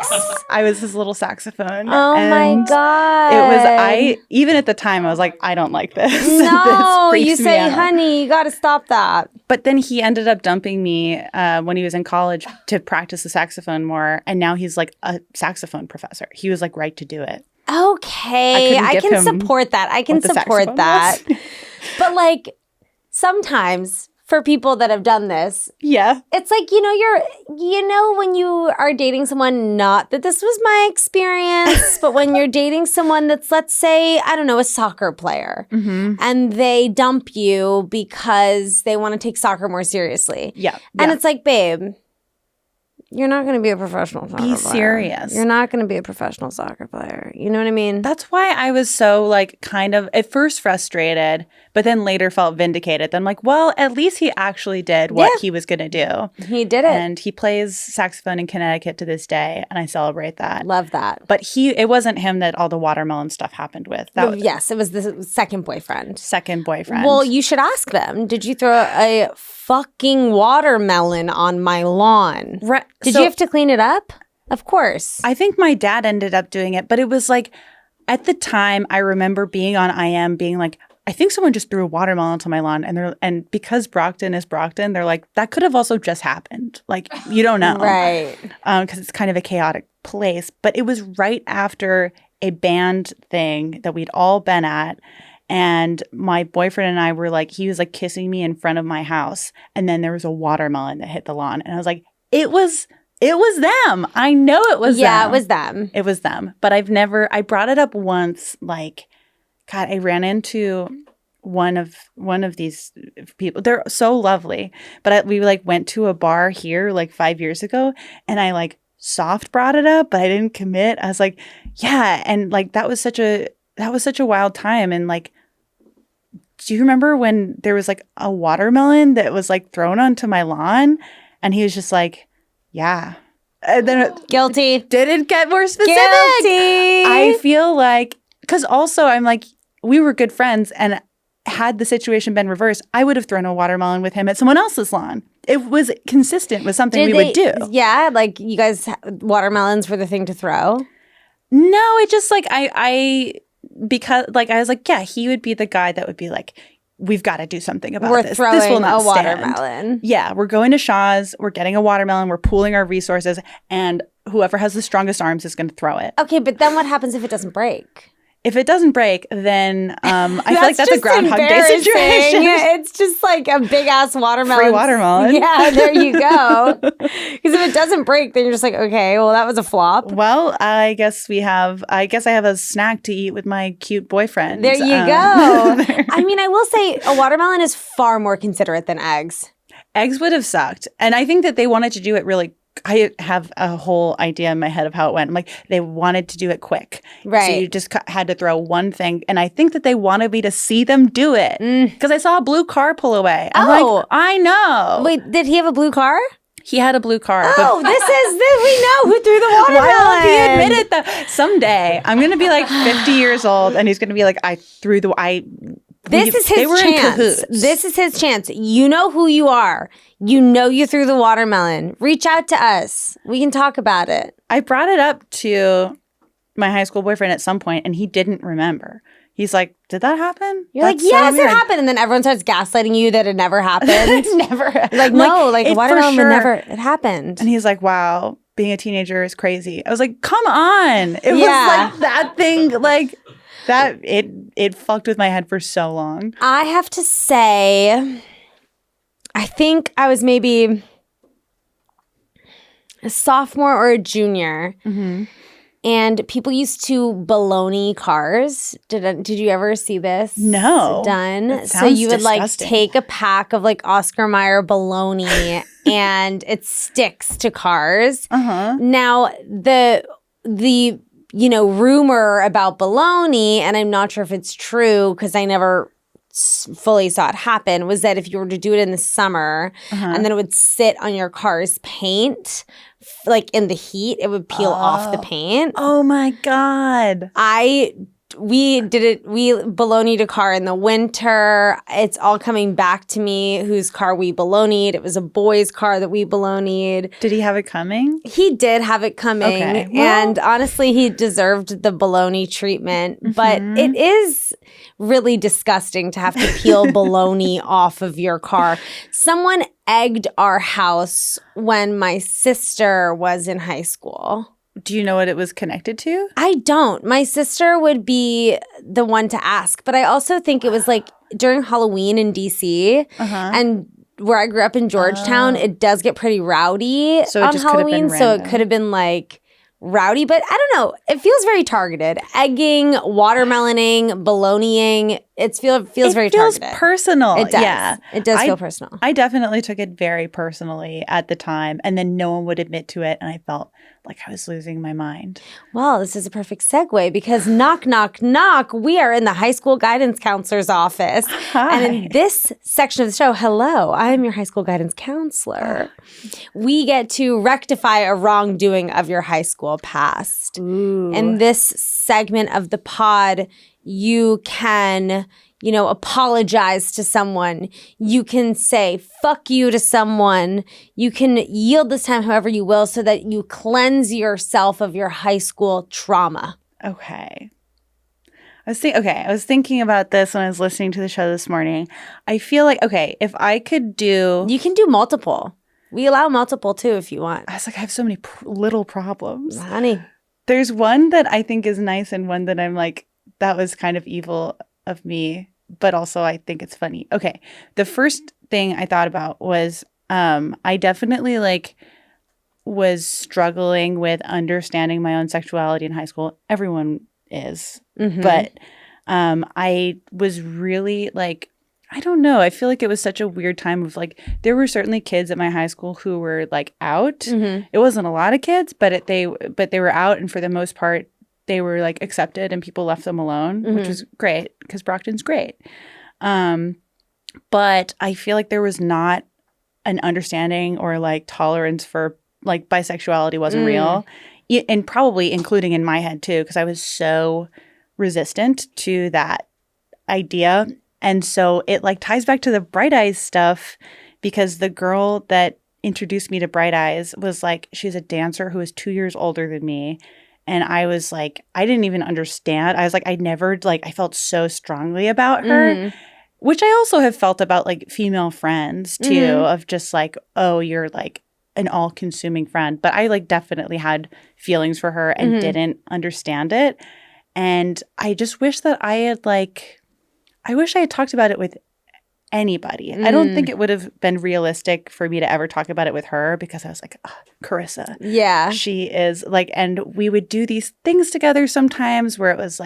I was his little saxophone. Oh my God. It was, even at the time, I was like, I don't like this. No, This you freaks me say, out. honey, you got to stop that. But then he ended up dumping me when he was in college to practice the saxophone more. And now he's like a saxophone professor. He was like right to do it. Okay, I can support that. I can what the support saxophone that. was. But like sometimes for people that have done this, Yeah. it's like, when you are dating someone, not that this was my experience, but when you're dating someone that's, let's say, I don't know, a soccer player, and they dump you because they want to take soccer more seriously. Yeah. And it's like, babe, you're not going to be a professional soccer player. Be serious. You're not going to be a professional soccer player. You know what I mean? That's why I was so like kind of at first frustrated, but then later felt vindicated. Then I'm like, well, at least he actually did what he was going to do. He did it. And he plays saxophone in Connecticut to this day, and I celebrate that. Love that. But it wasn't him that all the watermelon stuff happened with. That was Yes, it was the second boyfriend. second boyfriend. Well, you should ask them. Did you throw a fucking watermelon on my lawn? Right. Did So you have to clean it up? Of course. I think my dad ended up doing it, but it was like at the time I remember being on IM being like, I think someone just threw a watermelon to my lawn, and because Brockton is Brockton, they're like, that could have also just happened. Like, you don't know. Right. Because it's kind of a chaotic place. But it was right after a band thing that we'd all been at. And my boyfriend and I were like, he was like kissing me in front of my house. And then there was a watermelon that hit the lawn. And I was like, it was them. I know it was them. Yeah, it was them. It was them. But I brought it up once, like, God, I ran into one of these people. They're so lovely. But we like went to a bar here like 5 years ago, and I like soft brought it up, but I didn't commit. I was like, yeah. And like, that was such a wild time. And like, do you remember when there was like a watermelon that was like thrown onto my lawn? And he was just like, yeah. And then Guilty. didn't get more specific. Guilty. I feel like, because also I'm like, we were good friends, and had the situation been reversed, I would have thrown a watermelon with him at someone else's lawn. It was consistent with something would do. Yeah, like you guys, watermelons were the thing to throw. No, it just like because like I was like, yeah, he would be the guy that would be like, we've got to do something about We're this. throwing This will not a stand. watermelon. Yeah, we're going to Shaw's, we're getting a watermelon, we're pooling our resources, and whoever has the strongest arms is going to throw it. Okay, but then what happens if it doesn't break? If it doesn't break, then I feel like that's a Groundhog Day situation. It's just like a big ass watermelon. Free watermelon. Yeah, there you go. Because if it doesn't break, then you're just like, okay, well, that was a flop. Well, I guess I have a snack to eat with my cute boyfriend. There you go. I mean, I will say a watermelon is far more considerate than eggs. Eggs would have sucked. And I think that they wanted to do it really. I have a whole idea in my head of how it went. I'm like, they wanted to do it quick. Right. So you just had to throw one thing. And I think that they wanted me to see them do it. Because I saw a blue car pull away. I'm like, I know. Wait, did he have a blue car? He had a blue car. Oh, we know who threw the watermelon. Why won't he admit it though? Someday I'm going to be like 50 years old, and he's going to be like, This is his chance. This is his chance. You know who you are. You know you threw the watermelon. Reach out to us. We can talk about it. I brought it up to my high school boyfriend at some point, and he didn't remember. He's like, did that happen? You're like, yes, it happened. And then everyone starts gaslighting you that it never happened. Never. Like, no, like watermelon would never, it happened. And he's like, wow, being a teenager is crazy. I was like, come on. It was like that thing, like that, it fucked with my head for so long. I have to say, I think I was maybe a sophomore or a junior. Mm-hmm. And people used to baloney cars. Did you ever see this? No. Done. So you would like take a pack of like Oscar Mayer bologna and it sticks to cars. Uh-huh. Now the rumor about bologna, and I'm not sure if it's true because I never fully saw it happen, was that if you were to do it in the summer and then it would sit on your car's paint, like in the heat, it would peel off the paint. Oh my God. I we baloneyed a car in the winter. It's all coming back to me whose car we baloneyed. It was a boy's car that we baloneyed. Did he have it coming? He did have it coming. Okay. Well, and honestly, he deserved the baloney treatment. But it is really disgusting to have to peel baloney off of your car. Someone egged our house when my sister was in high school. do you know what it was connected to? I don't. My sister would be the one to ask, but I also think it was like during Halloween in DC and where I grew up in Georgetown, it does get pretty rowdy So it on just could have been Halloween, so it random. could have been like rowdy, but I don't know. It feels very targeted. Egging, watermeloning, baloneying. It feels very feels targeted. personal. It does. Yeah. It does feel personal. I definitely took it very personally at the time, and then no one would admit to it, and I felt like I was losing my mind. Well, this is a perfect segue because knock, knock, knock, we are in the high school guidance counselor's office. Hi. And in this section of the show, hello, I am your high school guidance counselor. We get to rectify a wrongdoing of your high school past. Ooh. In this segment of the pod, you can, apologize to someone. You can say fuck you to someone. You can yield this time however you will so that you cleanse yourself of your high school trauma. Okay. I was thinking about this when I was listening to the show this morning. I feel like, if I could do... You can do multiple. We allow multiple too if you want. I was like, I have so many little problems. Honey. There's one that I think is nice and one that I'm like, that was kind of evil of me, but also I think it's funny. Okay. The first thing I thought about was I definitely was struggling with understanding my own sexuality in high school. Everyone is. Mm-hmm. But I was really I don't know. I feel like it was such a weird time of there were certainly kids at my high school who were out. Mm-hmm. It wasn't a lot of kids, but they were out, and for the most part, they were accepted, and people left them alone, which was great because Brockton's great. But I feel like there was not an understanding or tolerance for bisexuality wasn't real, and probably including in my head too, because I was so resistant to that idea. And so it ties back to the Bright Eyes stuff, because the girl that introduced me to Bright Eyes was she's a dancer who is 2 years older than me. And I was I didn't even understand. I was I felt so strongly about her, which I also have felt about female friends too, of just oh, you're an all-consuming friend. But I definitely had feelings for her and didn't understand it. And I just wish that I had I wish I had talked about it with anybody. I don't think it would have been realistic for me to ever talk about it with her, because I was Carissa. Yeah. She is and we would do these things together sometimes where it was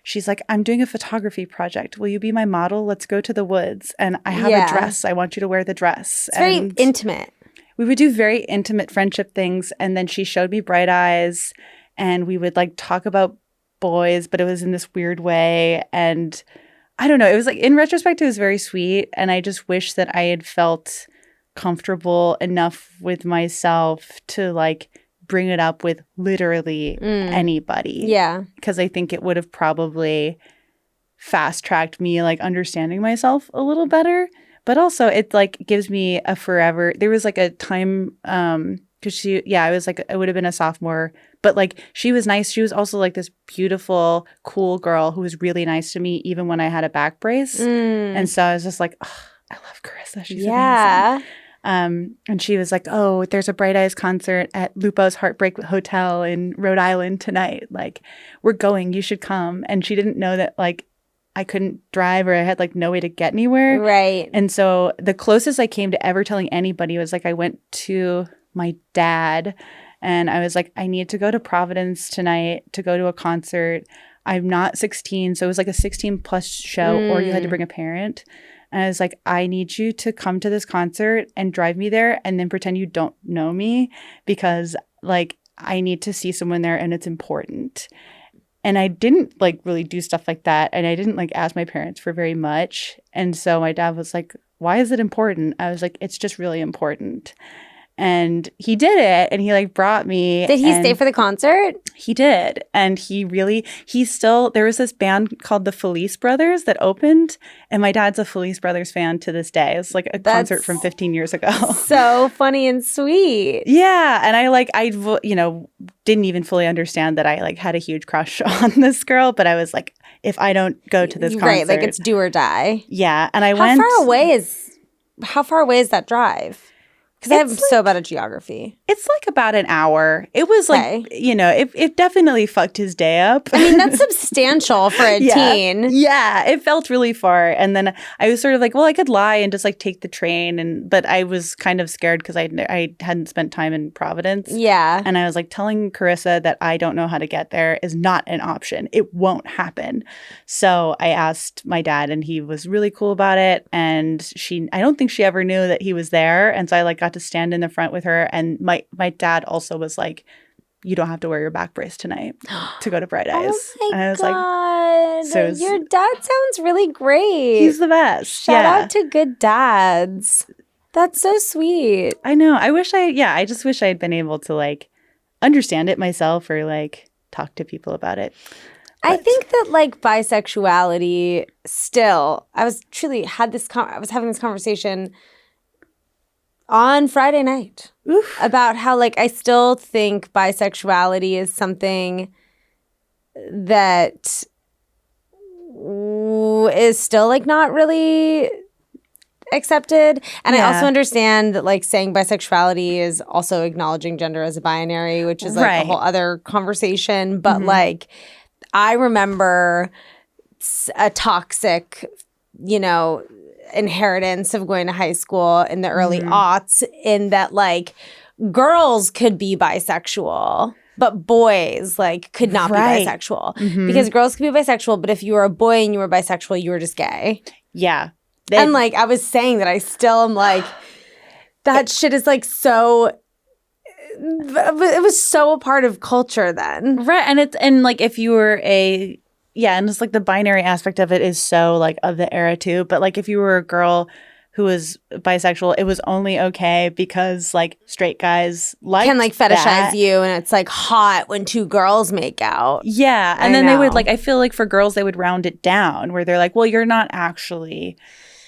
she's I'm doing a photography project. Will you be my model? Let's go to the woods. And I have a dress. I want you to wear the dress. It's very intimate. We would do very intimate friendship things. And then she showed me Bright Eyes, and we would talk about boys, but it was in this weird way. And I don't know. It was in retrospect, it was very sweet. And I just wish that I had felt comfortable enough with myself to bring it up with literally anybody. Yeah. Because I think it would have probably fast tracked me understanding myself a little better. But also it gives me a forever. There was a time because I was I would have been a sophomore. But she was nice. She was also this beautiful, cool girl who was really nice to me even when I had a back brace. And so I was just I love Carissa. She's amazing. And she was oh, there's a Bright Eyes concert at Lupo's Heartbreak Hotel in Rhode Island tonight. We're going. You should come. And she didn't know that I couldn't drive, or I had no way to get anywhere. Right. And so the closest I came to ever telling anybody was I went to my dad. And I was I need to go to Providence tonight to go to a concert. I'm not 16, so it was a 16-plus show, or you had to bring a parent. And I was I need you to come to this concert and drive me there, and then pretend you don't know me, because I need to see someone there, and it's important. And I didn't really do stuff like that, and I didn't ask my parents for very much. And so my dad was why is it important? I was it's just really important. And he did it, and he like brought me. Did he stay for the concert? He did. And there was this band called the Felice Brothers that opened, and my dad's a Felice Brothers fan to this day. It's like a concert from 15 years ago. So funny and sweet. Yeah. And I didn't even fully understand that I like had a huge crush on this girl, but I was like, if I don't go to this concert. Right, like it's do or die. Yeah. And How far away is that drive? Because I'm so bad at geography. It's like about an hour. It was like, it definitely fucked his day up. I mean, that's substantial for a teen. Yeah, it felt really far. And then I was sort of like, well, I could lie and just like take the train. But I was kind of scared because I hadn't spent time in Providence. Yeah. And I was like telling Carissa that I don't know how to get there is not an option. It won't happen. So I asked my dad, and he was really cool about it. And I don't think she ever knew that he was there. And so I like got to stand in the front with her, and my dad also was like, you don't have to wear your back brace tonight to go to Bright Eyes. Oh my and I was God. like, your dad sounds really great. He's the best. Shout out to good dads. That's so sweet. I know. I just wish I had been able to like understand it myself or like talk to people about it. I think that like bisexuality still, I was having this conversation on Friday night about how like I still think bisexuality is something that is still like not really accepted. And I also understand that like saying bisexuality is also acknowledging gender as a binary, which is like a whole other conversation. But like I remember a toxic, inheritance of going to high school in the early aughts, in that like girls could be bisexual but boys like could not be bisexual, because girls could be bisexual, but if you were a boy and you were bisexual, you were just gay. And like I was saying that I still am like that shit is like so it was so a part of culture then, right? And like if you were and it's like the binary aspect of it is so like of the era too. But like if you were a girl who was bisexual, it was only okay because like straight guys can like fetishize you, and it's like hot when two girls make out. Yeah. And then they would like, I feel like for girls, they would round it down where they're like, well, you're not actually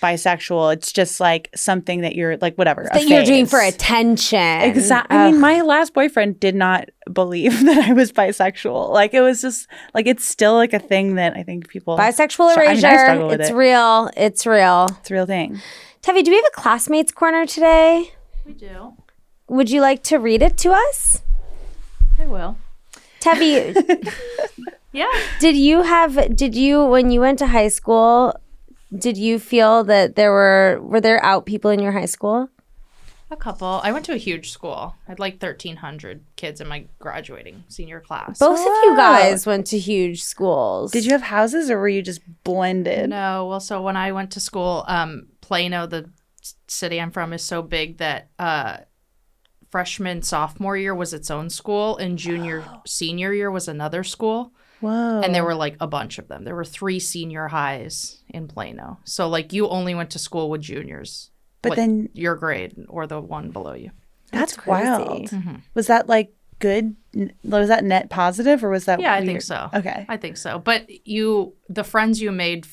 bisexual. It's just like something that you're like, whatever. That you're doing for attention. Exactly. I mean, my last boyfriend did not believe that I was bisexual. Like it was just like, it's still like a thing that I think people. Bisexual erasure. I struggle with it. Real. It's real. It's a real thing. Tevi, do we have a classmates corner today? We do. Would you like to read it to us? I will. Tevi. Yeah. Did you, when you went to high school, did you feel that were there out people in your high school? A couple. I went to a huge school. I had like 1,300 kids in my graduating senior class. Both of you guys went to huge schools. Did you have houses or were you just blended? No. Well, so when I went to school, Plano, the city I'm from, is so big that freshman, sophomore year was its own school, and senior year was another school. Whoa. And there were like a bunch of them. There were 3 senior highs in Plano. So like you only went to school with juniors. But then your grade or the one below you. That's wild. Mm-hmm. Was that like good? Was that net positive or was that I think so. Okay. I think so. But the friends you made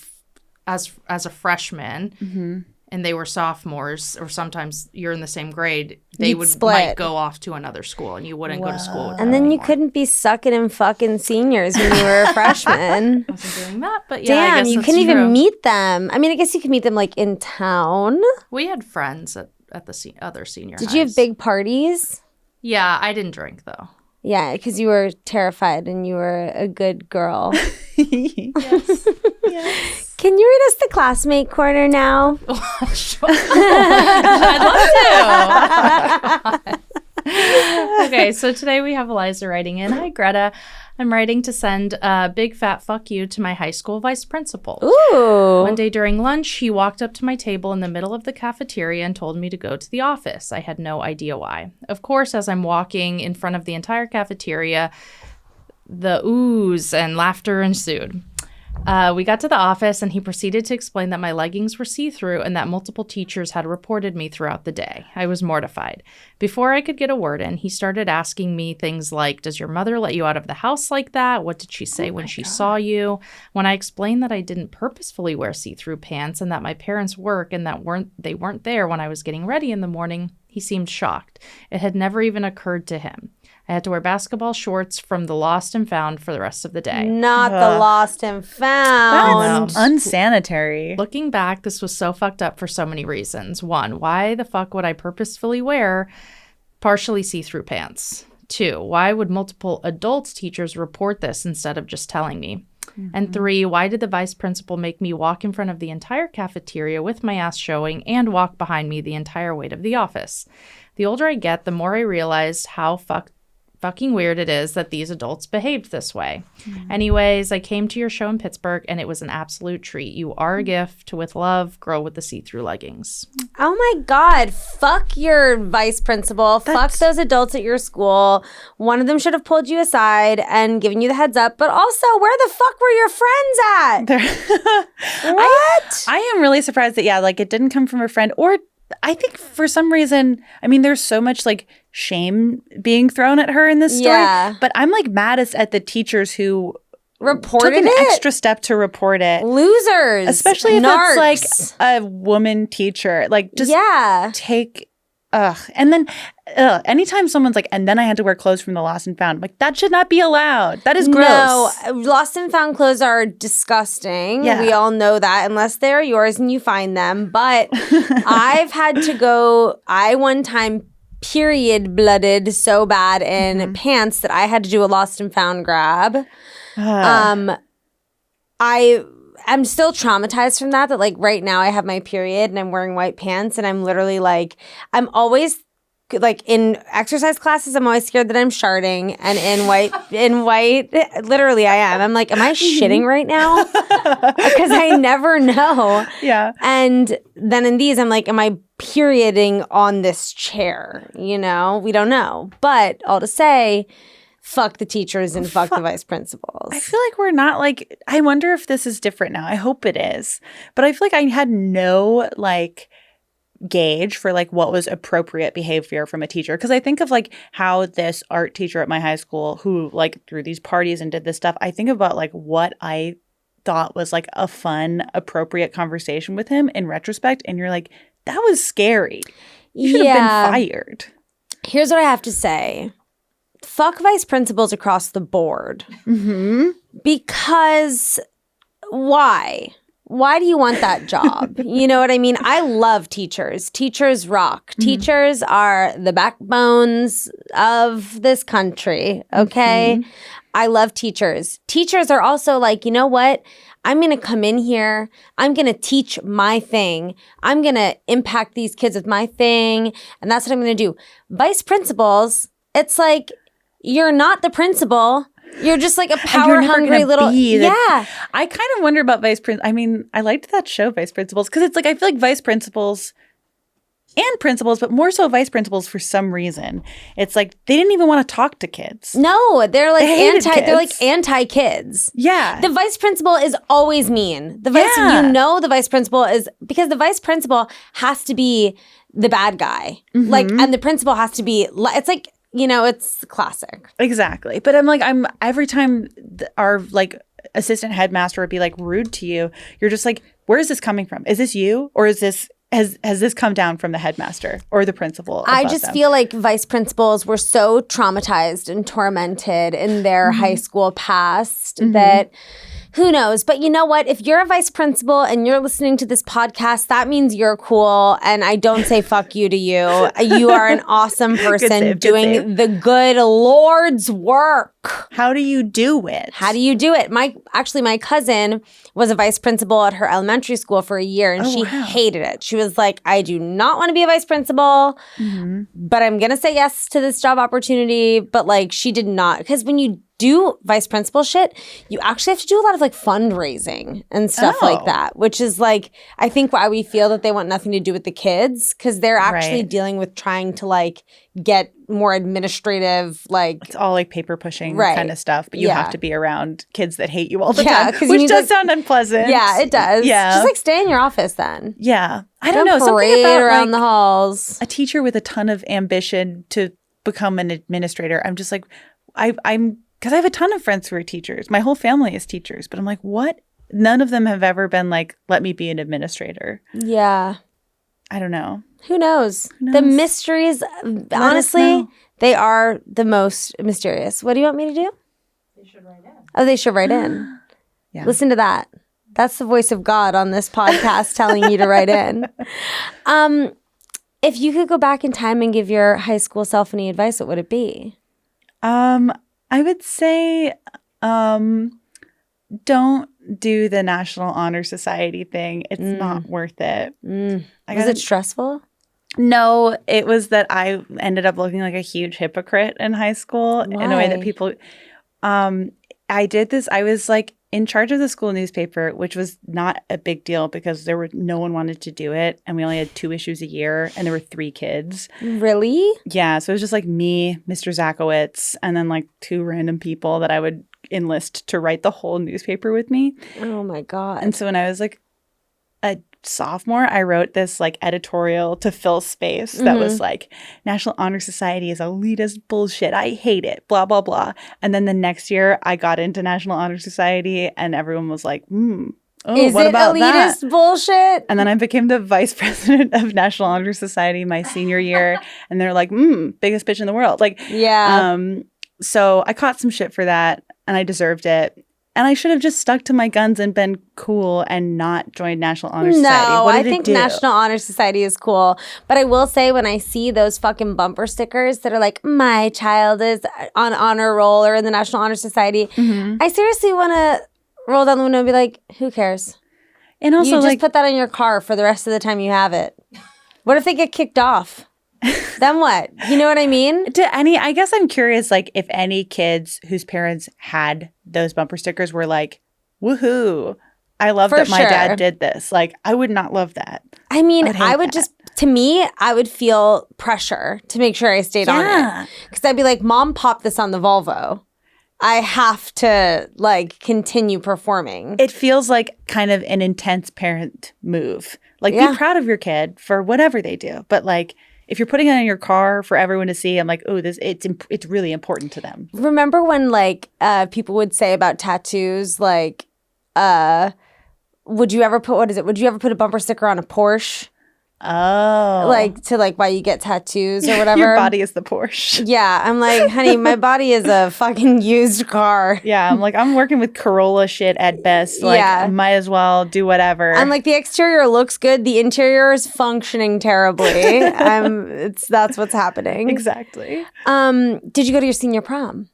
as a freshman, and they were sophomores, or sometimes you're in the same grade, they might go off to another school, and you wouldn't go to school with them and then anymore. You couldn't be sucking and fucking seniors when you were a freshman. I wasn't doing that, but damn, I guess you that's couldn't even true. meet them. I mean, I guess you could meet them like in town. We had friends at the other senior Did highs. you have big parties? Yeah, I didn't drink though. Yeah, because you were terrified and you were a good girl. Yes. Can you read us the classmate corner now? Sure. I'd love to. Okay, so today we have Eliza writing in. Hi, Greta. I'm writing to send a big fat fuck you to my high school vice principal. Ooh. One day during lunch, he walked up to my table in the middle of the cafeteria and told me to go to the office. I had no idea why. Of course, as I'm walking in front of the entire cafeteria, the oohs and laughter ensued. We got to the office and he proceeded to explain that my leggings were see-through and that multiple teachers had reported me throughout the day. I was mortified. Before I could get a word in, he started asking me things like, does your mother let you out of the house like that? What did she say when she saw you? When I explained that I didn't purposefully wear see-through pants and that my parents work and that they weren't there when I was getting ready in the morning, he seemed shocked. It had never even occurred to him. I had to wear basketball shorts from the Lost and Found for the rest of the day. Not the Lost and Found. That's unsanitary. Looking back, this was so fucked up for so many reasons. 1, why the fuck would I purposefully wear partially see-through pants? 2, why would multiple adult teachers report this instead of just telling me? And 3, why did the vice principal make me walk in front of the entire cafeteria with my ass showing and walk behind me the entire weight of the office? The older I get, the more I realized how fucking weird it is that these adults behaved this way. Anyways, I came to your show in Pittsburgh and it was an absolute treat. You are a gift. With love, girl with the see-through leggings. Oh my God. Fuck your vice principal. Fuck those adults at your school. One of them should have pulled you aside and given you the heads up. But also, where the fuck were your friends at? What? I am really surprised that, it didn't come from a friend. Or I think for some reason, there's so much shame being thrown at her in this story. Yeah. But I'm mad at the teachers who reported took an extra step to report it. Losers. Especially if Narcs. it's a woman teacher. Take and then anytime someone's and then I had to wear clothes from the Lost and Found, that should not be allowed. That is gross. No, Lost and Found clothes are disgusting. Yeah. We all know that unless they're yours and you find them. But I've had to go, I one time period blooded so bad in pants that I had to do a Lost and Found grab. I'm still traumatized from that right now I have my period and I'm wearing white pants and I'm literally I'm always in exercise classes, I'm always scared that I'm sharding, and in white, literally I am. I'm am I shitting right now? Because I never know. Yeah. And then in these, I'm am I perioding on this chair? We don't know. But all to say, fuck the teachers and fuck the vice principals. I feel we're not I wonder if this is different now. I hope it is. But I feel I had no gauge for what was appropriate behavior from a teacher. Because I think of how this art teacher at my high school who threw these parties and did this stuff, I think about what I thought was a fun, appropriate conversation with him in retrospect. And you're that was scary. You should have been fired. Here's what I have to say. Fuck vice principals across the board. Because why? Why do you want that job? You know what I mean? I love teachers. Teachers rock. Teachers are the backbones of this country, okay? I love teachers. Teachers are also you know what? I'm going to come in here. I'm going to teach my thing. I'm going to impact these kids with my thing. And that's what I'm going to do. Vice principals, it's you're not the principal. You're just a power-hungry little... Yeah. I kind of wonder about vice principals. I liked that show, Vice Principals, because it's I feel vice principals and principals, but more so vice principals for some reason. It's they didn't even want to talk to kids. No, they're They're anti-kids. Yeah. The vice principal is always mean. The vice principal is... Because the vice principal has to be the bad guy. And the principal has to be... It's it's classic. Exactly. But I'm every time our assistant headmaster would be rude to you, you're just where is this coming from? Is this you? Or is this has this come down from the headmaster or the principal? I just feel vice principals were so traumatized and tormented in their high school past that who knows? But you know what? If you're a vice principal and you're listening to this podcast, that means you're cool. And I don't say fuck you to you. You are an awesome person doing the good Lord's work. How do you do it? My cousin was a vice principal at her elementary school for a year and she hated it. She was I do not want to be a vice principal, but I'm going to say yes to this job opportunity. But she did not. Because when you do vice principal shit, you actually have to do a lot of like fundraising and stuff like that, which is like, I think why we feel that they want nothing to do with the kids, because they're actually dealing with trying to like get more administrative, like it's all like paper pushing kind of stuff, but you have to be around kids that hate you all the time, which does sound unpleasant. Yeah, it does. Just like stay in your office then. Yeah. I don't know. Something about around the halls. A teacher with a ton of ambition to become an administrator. I'm just like, I'm because I have a ton of friends who are teachers. My whole family is teachers, but I'm like, what? None of them have ever been like, let me be an administrator. Yeah. I don't know. Who knows? The mysteries, honestly, they are the most mysterious. What do you want me to do? They should write in. Oh, they should write in. Yeah. Listen to that. That's the voice of God on this podcast telling you to write in. If you could go back in time and give your high school self any advice, what would it be? I would say don't do the National Honor Society thing. It's not worth it. Was it stressful? No, it was that I ended up looking like a huge hypocrite in high school in a way that people I did this. I was like in charge of the school newspaper, which was not a big deal because no one wanted to do it. And we only had 2 issues a year and there were 3 kids. Really? Yeah. So it was just like me, Mr. Zakowitz, and then like 2 random people that I would enlist to write the whole newspaper with me. Oh my God. And so when I was like a sophomore, I wrote this like editorial to fill space that was like, National Honor Society is elitist bullshit. I hate it, blah, blah, blah. And then the next year I got into National Honor Society and everyone was like, is what it about elitist that? bullshit? And then I became the vice president of National Honor Society my senior year. And they're like, biggest bitch in the world. Like, so I caught some shit for that and I deserved it. And I should have just stuck to my guns and been cool and not joined National Honor Society. No, I think National Honor Society is cool. But I will say when I see those fucking bumper stickers that are like, my child is on honor roll or in the National Honor Society, I seriously want to roll down the window and be like, who cares? And also, you just put that on your car for the rest of the time you have it. What if they get kicked off? Then what? You know what I mean? I guess I'm curious, like, if any kids whose parents had those bumper stickers were like, woohoo, I love that my dad did this. Like, I would not love that. I mean, I would just, to me, I would feel pressure to make sure I stayed on it. Because I'd be like, Mom popped this on the Volvo. I have to, like, continue performing. It feels like kind of an intense parent move. Like, be proud of your kid for whatever they do. But, like, if you're putting it in your car for everyone to see, I'm like, oh, it's really important to them. Remember when like people would say about tattoos, like, would you ever put a bumper sticker on a Porsche? Oh. Like to like why you get tattoos or whatever. Your body is the Porsche. Yeah. I'm like, honey, my body is a fucking used car. Yeah. I'm like, I'm working with Corolla shit at best. Like, I might as well do whatever. I'm like, the exterior looks good. The interior is functioning terribly. That's what's happening. Exactly. Did you go to your senior prom?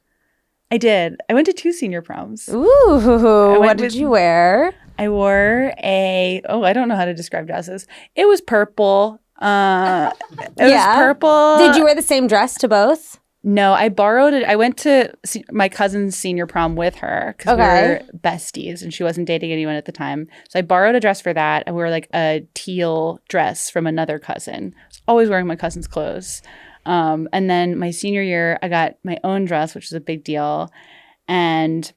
I did. I went to 2 senior proms. Ooh. What did you wear? I wore I don't know how to describe dresses. It was purple. It was purple. Did you wear the same dress to both? No, I borrowed it. I went to my cousin's senior prom with her because we were besties and she wasn't dating anyone at the time. So I borrowed a dress for that and we were like a teal dress from another cousin. I was always wearing my cousin's clothes. And then my senior year, I got my own dress, which was a big deal. And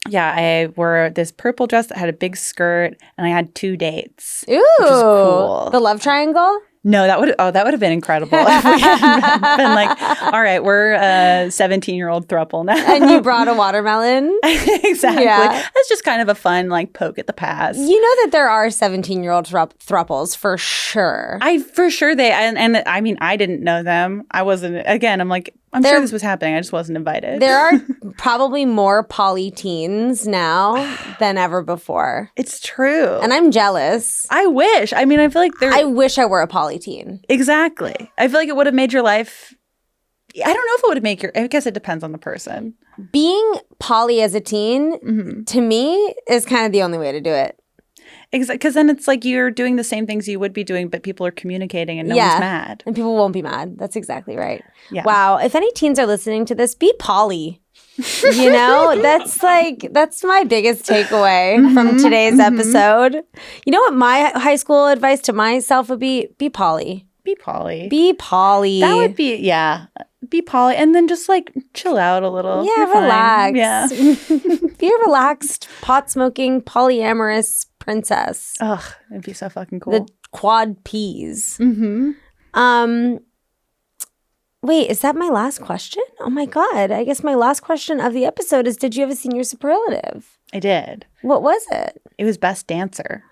yeah, I wore this purple dress that had a big skirt, and I had 2 dates. Ooh, which is cool. The love triangle? No, that would have been incredible if we had been like, all right, we're a 17-year-old throuple now. And you brought a watermelon? Exactly. Yeah. That's just kind of a fun like poke at the past. You know that there are 17-year-old throuples for sure. For sure and I mean, I didn't know them. I wasn't, again, I'm like, I'm sure this was happening. I just wasn't invited. There are probably more poly teens now than ever before. It's true. And I'm jealous. I wish. I mean, I feel like I wish I were a poly teen. Exactly. I feel like it would have made your life. I don't know if it would have made I guess it depends on the person. Being poly as a teen, to me, is kind of the only way to do it. Exactly, because then it's like you're doing the same things you would be doing, but people are communicating and no one's mad. And people won't be mad. That's exactly right. Yeah. Wow. If any teens are listening to this, be poly. You know, that's my biggest takeaway from today's episode. You know what my high school advice to myself would be? Be poly. Be poly. Be poly. That would be, yeah. Be poly. And then just like chill out a little. Yeah, You're relax. Fine. Yeah. Be a relaxed, pot-smoking, polyamorous princess. Ugh, it'd be so fucking cool. The quad P's. Mm-hmm. Wait, is that my last question? Oh my God. I guess my last question of the episode is, did you have a senior superlative? I did. What was it? It was best dancer.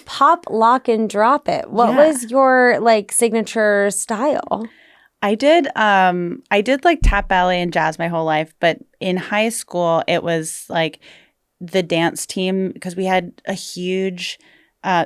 Pop, lock, and drop it. What was your like signature style? I did like tap ballet and jazz my whole life, but in high school it was like the dance team because we had a huge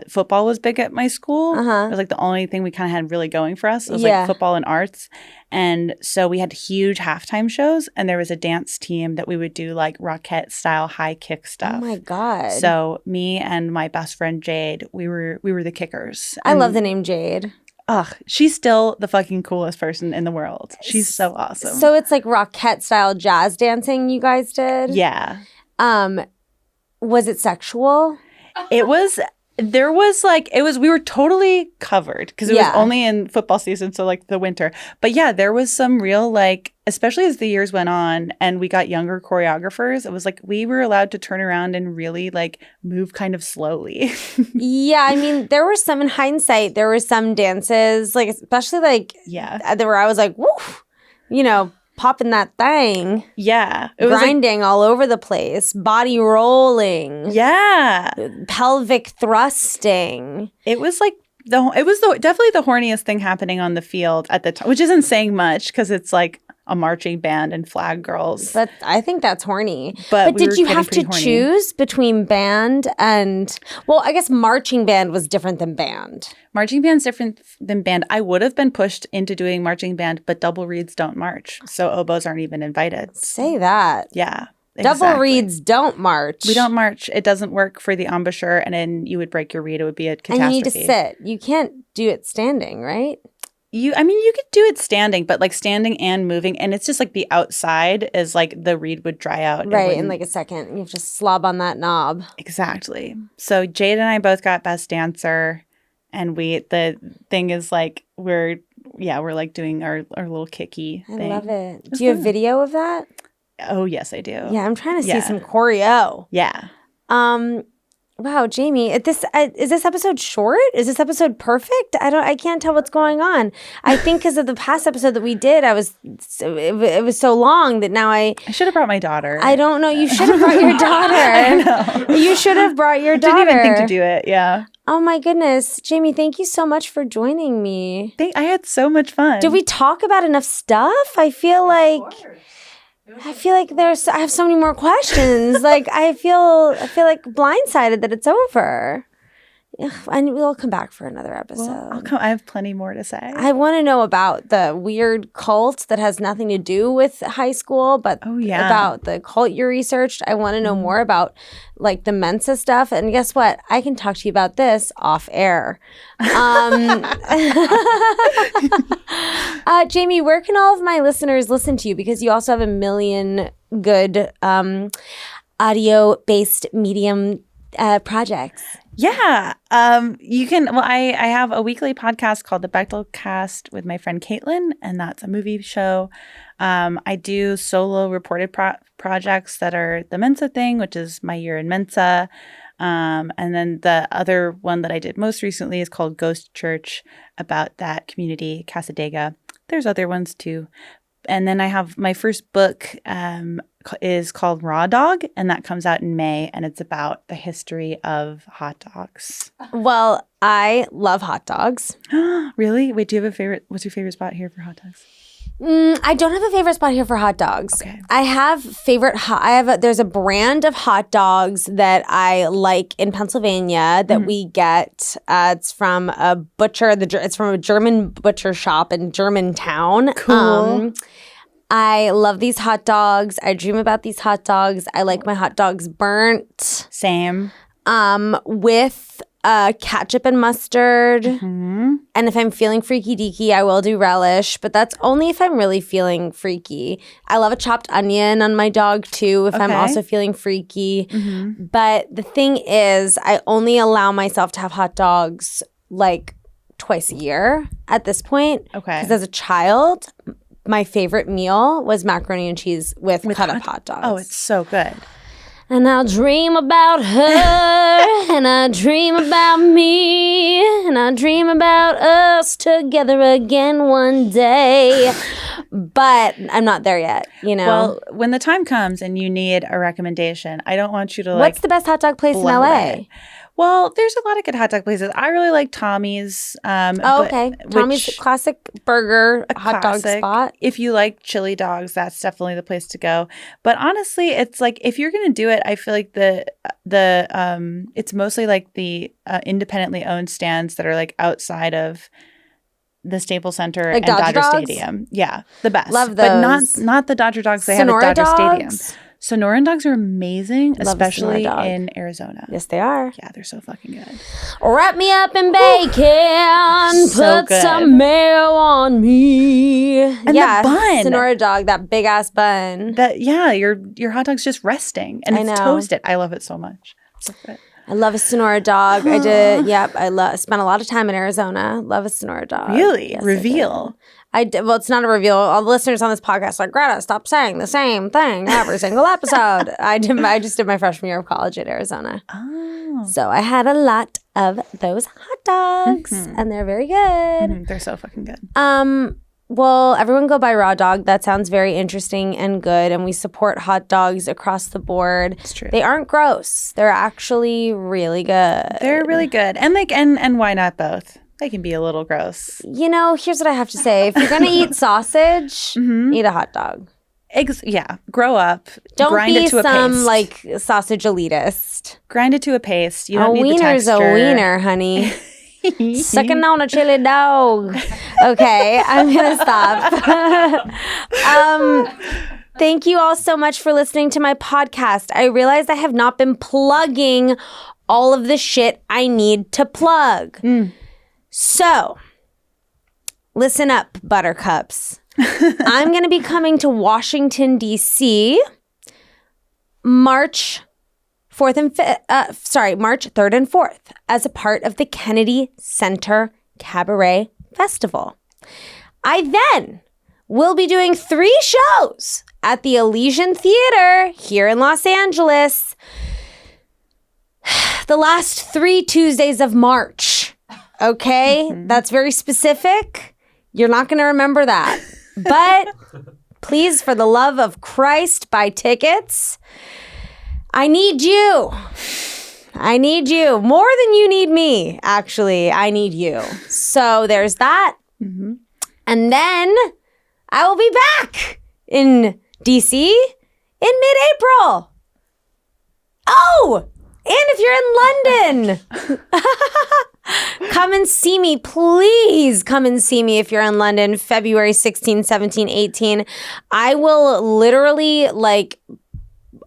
football was big at my school. It was like the only thing we kind of had really going for us. It was like football and arts. And so we had huge halftime shows and there was a dance team that we would do like Rockette style high kick stuff. Oh my God. So me and my best friend Jade, we were the kickers. I love the name Jade. Ugh, she's still the fucking coolest person in the world. She's so awesome. So it's like Rockette style jazz dancing you guys did? Yeah. Was it sexual? It was. We were totally covered because it was only in football season, so like the winter. But yeah, there was some real like, especially as the years went on and we got younger choreographers, it was like we were allowed to turn around and really like move kind of slowly. Yeah, I mean, there were some in hindsight, there were some dances, like especially like, where I was like, woo, you know, popping that thing. Yeah. It was grinding all over the place. Body rolling. Yeah. Pelvic thrusting. It was like definitely the horniest thing happening on the field at the time, which isn't saying much because it's like a marching band and flag girls. But I think that's horny. But did you have to choose between band and, well, I guess marching band was different than band. Marching band's different than band. I would have been pushed into doing marching band, but double reeds don't march. So oboes aren't even invited. Say that. Yeah. Exactly. Double reeds don't march. We don't march. It doesn't work for the embouchure, and then you would break your reed. It would be a catastrophe. And you need to sit. You can't do it standing, right? You could do it standing, but like standing and moving, and it's just like the outside is like the reed would dry out. Right, in like a second. You have to slob on that knob. Exactly. So Jade and I both got best dancer, and the thing is like we're like doing our little kicky thing. I love it. Do you have video of that? Oh, yes, I do. Yeah, I'm trying to see some choreo. Yeah. Wow, Jamie, is this episode short? Is this episode perfect? I can't tell what's going on. I think because of the past episode that we did, it was so long that now I should have brought my daughter. I don't know. You should have brought your daughter. I know. You should have brought your daughter. Didn't even think to do it. Yeah. Oh my goodness, Jamie, thank you so much for joining me. I had so much fun. Did we talk about enough stuff? I feel like I have so many more questions. Like I feel like blindsided that it's over. And we'll come back for another episode. Well, I have plenty more to say. I want to know about the weird cult that has nothing to do with high school, but about the cult you researched. I want to know more about like the Mensa stuff. And guess what? I can talk to you about this off air. Jamie, where can all of my listeners listen to you? Because you also have a million good audio-based medium projects. Yeah. You can, I have a weekly podcast called the Bechdel Cast with my friend Caitlin, and that's a movie show. I do solo reported projects that are the Mensa thing, which is my year in Mensa. And then the other one that I did most recently is called Ghost Church, about that community, Casadega. There's other ones too. And then I have my first book is called Raw Dog, and that comes out in May, and it's about the history of hot dogs. Well, I love hot dogs. Really? Wait, do you have a favorite? What's your favorite spot here for hot dogs? I don't have a favorite spot here for hot dogs. Okay. I have there's a brand of hot dogs that I like in Pennsylvania that we get. It's from a butcher. It's from a German butcher shop in Germantown. Cool. I love these hot dogs. I dream about these hot dogs. I like my hot dogs burnt. Same. With ketchup and mustard. And if I'm feeling freaky deaky, I will do relish, but that's only if I'm really feeling freaky. I love a chopped onion on my dog too if I'm also feeling freaky. But the thing is, I only allow myself to have hot dogs like twice a year at this point. Okay. Because as a child, my favorite meal was macaroni and cheese with cut up hot dogs. Oh, it's so good. And I'll dream about her, and I dream about me, and I dream about us together again one day. But I'm not there yet, you know? Well, when the time comes and you need a recommendation, I don't want you to What's the best hot dog place in blow LA? it. Well, there's a lot of good hot dog places. I really like Tommy's. Okay. Tommy's classic burger hot dog spot. If you like chili dogs, that's definitely the place to go. But honestly, it's like if you're gonna do it, I feel like it's mostly like the independently owned stands that are like outside of the Staples Center like and Dodger Stadium. Yeah, the best. Love those. But not the Dodger dogs they Sonora have at Dodger dogs? Stadium. Sonoran dogs are amazing, Love a especially Sonora dog. in Arizona. Yes, they are. Yeah, they're so fucking good. Wrap me up in bacon. So put good. some mayo on me. And the bun. Sonora dog, that big ass bun. Your hot dog's just resting and I it's know. toasted. I love it so much. So good. I love a Sonora dog. I did. Yep. I spent a lot of time in Arizona. Love a Sonora dog. Really? Yes, Reveal. I did. Well, it's not a reveal. All the listeners on this podcast are like, Greta, stop saying the same thing every single episode. I just did my freshman year of college at Arizona. Oh. So I had a lot of those hot dogs, and they're very good. They're so fucking good. Well, everyone go buy Raw Dog. That sounds very interesting and good. And we support hot dogs across the board. It's true. They aren't gross. They're actually really good. They're really good. And and why not both? They can be a little gross. You know, here's what I have to say. If you're going to eat sausage, eat a hot dog. Yeah. Grow up. Don't grind be it to a some paste. like sausage elitist. Grind it to a paste. You A don't need the wiener's texture. a wiener, honey. Sucking on a chili dog. Okay, I'm going to stop. Thank you all so much for listening to my podcast. I realized I have not been plugging all of the shit I need to plug. So, listen up, buttercups. I'm going to be coming to Washington, D.C. March 3rd and 4th as a part of the Kennedy Center Cabaret Festival. I then will be doing 3 shows at the Elysian Theater here in Los Angeles the last 3 Tuesdays of March. Okay? That's very specific. You're not going to remember that. But please, for the love of Christ, buy tickets. I need you. I need you more than you need me, actually. I need you. So there's that. And then I will be back in DC in mid-April. Oh, and if you're in London, come and see me. Please come and see me if you're in London, February 16, 17, 18. I will literally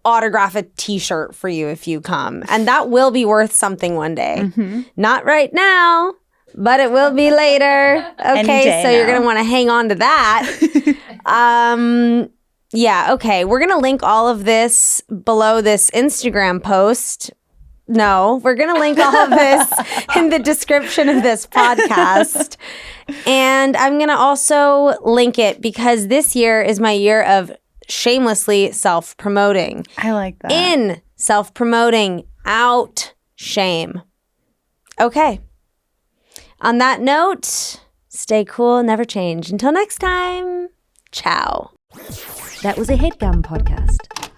autograph a t-shirt for you if you come. And that will be worth something one day. Not right now, but it will be later. Okay, so you're going to want to hang on to that. Yeah, okay. We're going to link all of this below this Instagram post. No, we're going to link all of this in the description of this podcast. And I'm going to also link it because this year is my year of shamelessly self-promoting. I like that. In self-promoting, out shame. Okay. On that note, stay cool, never change. Until next time, ciao. That was a Headgum podcast.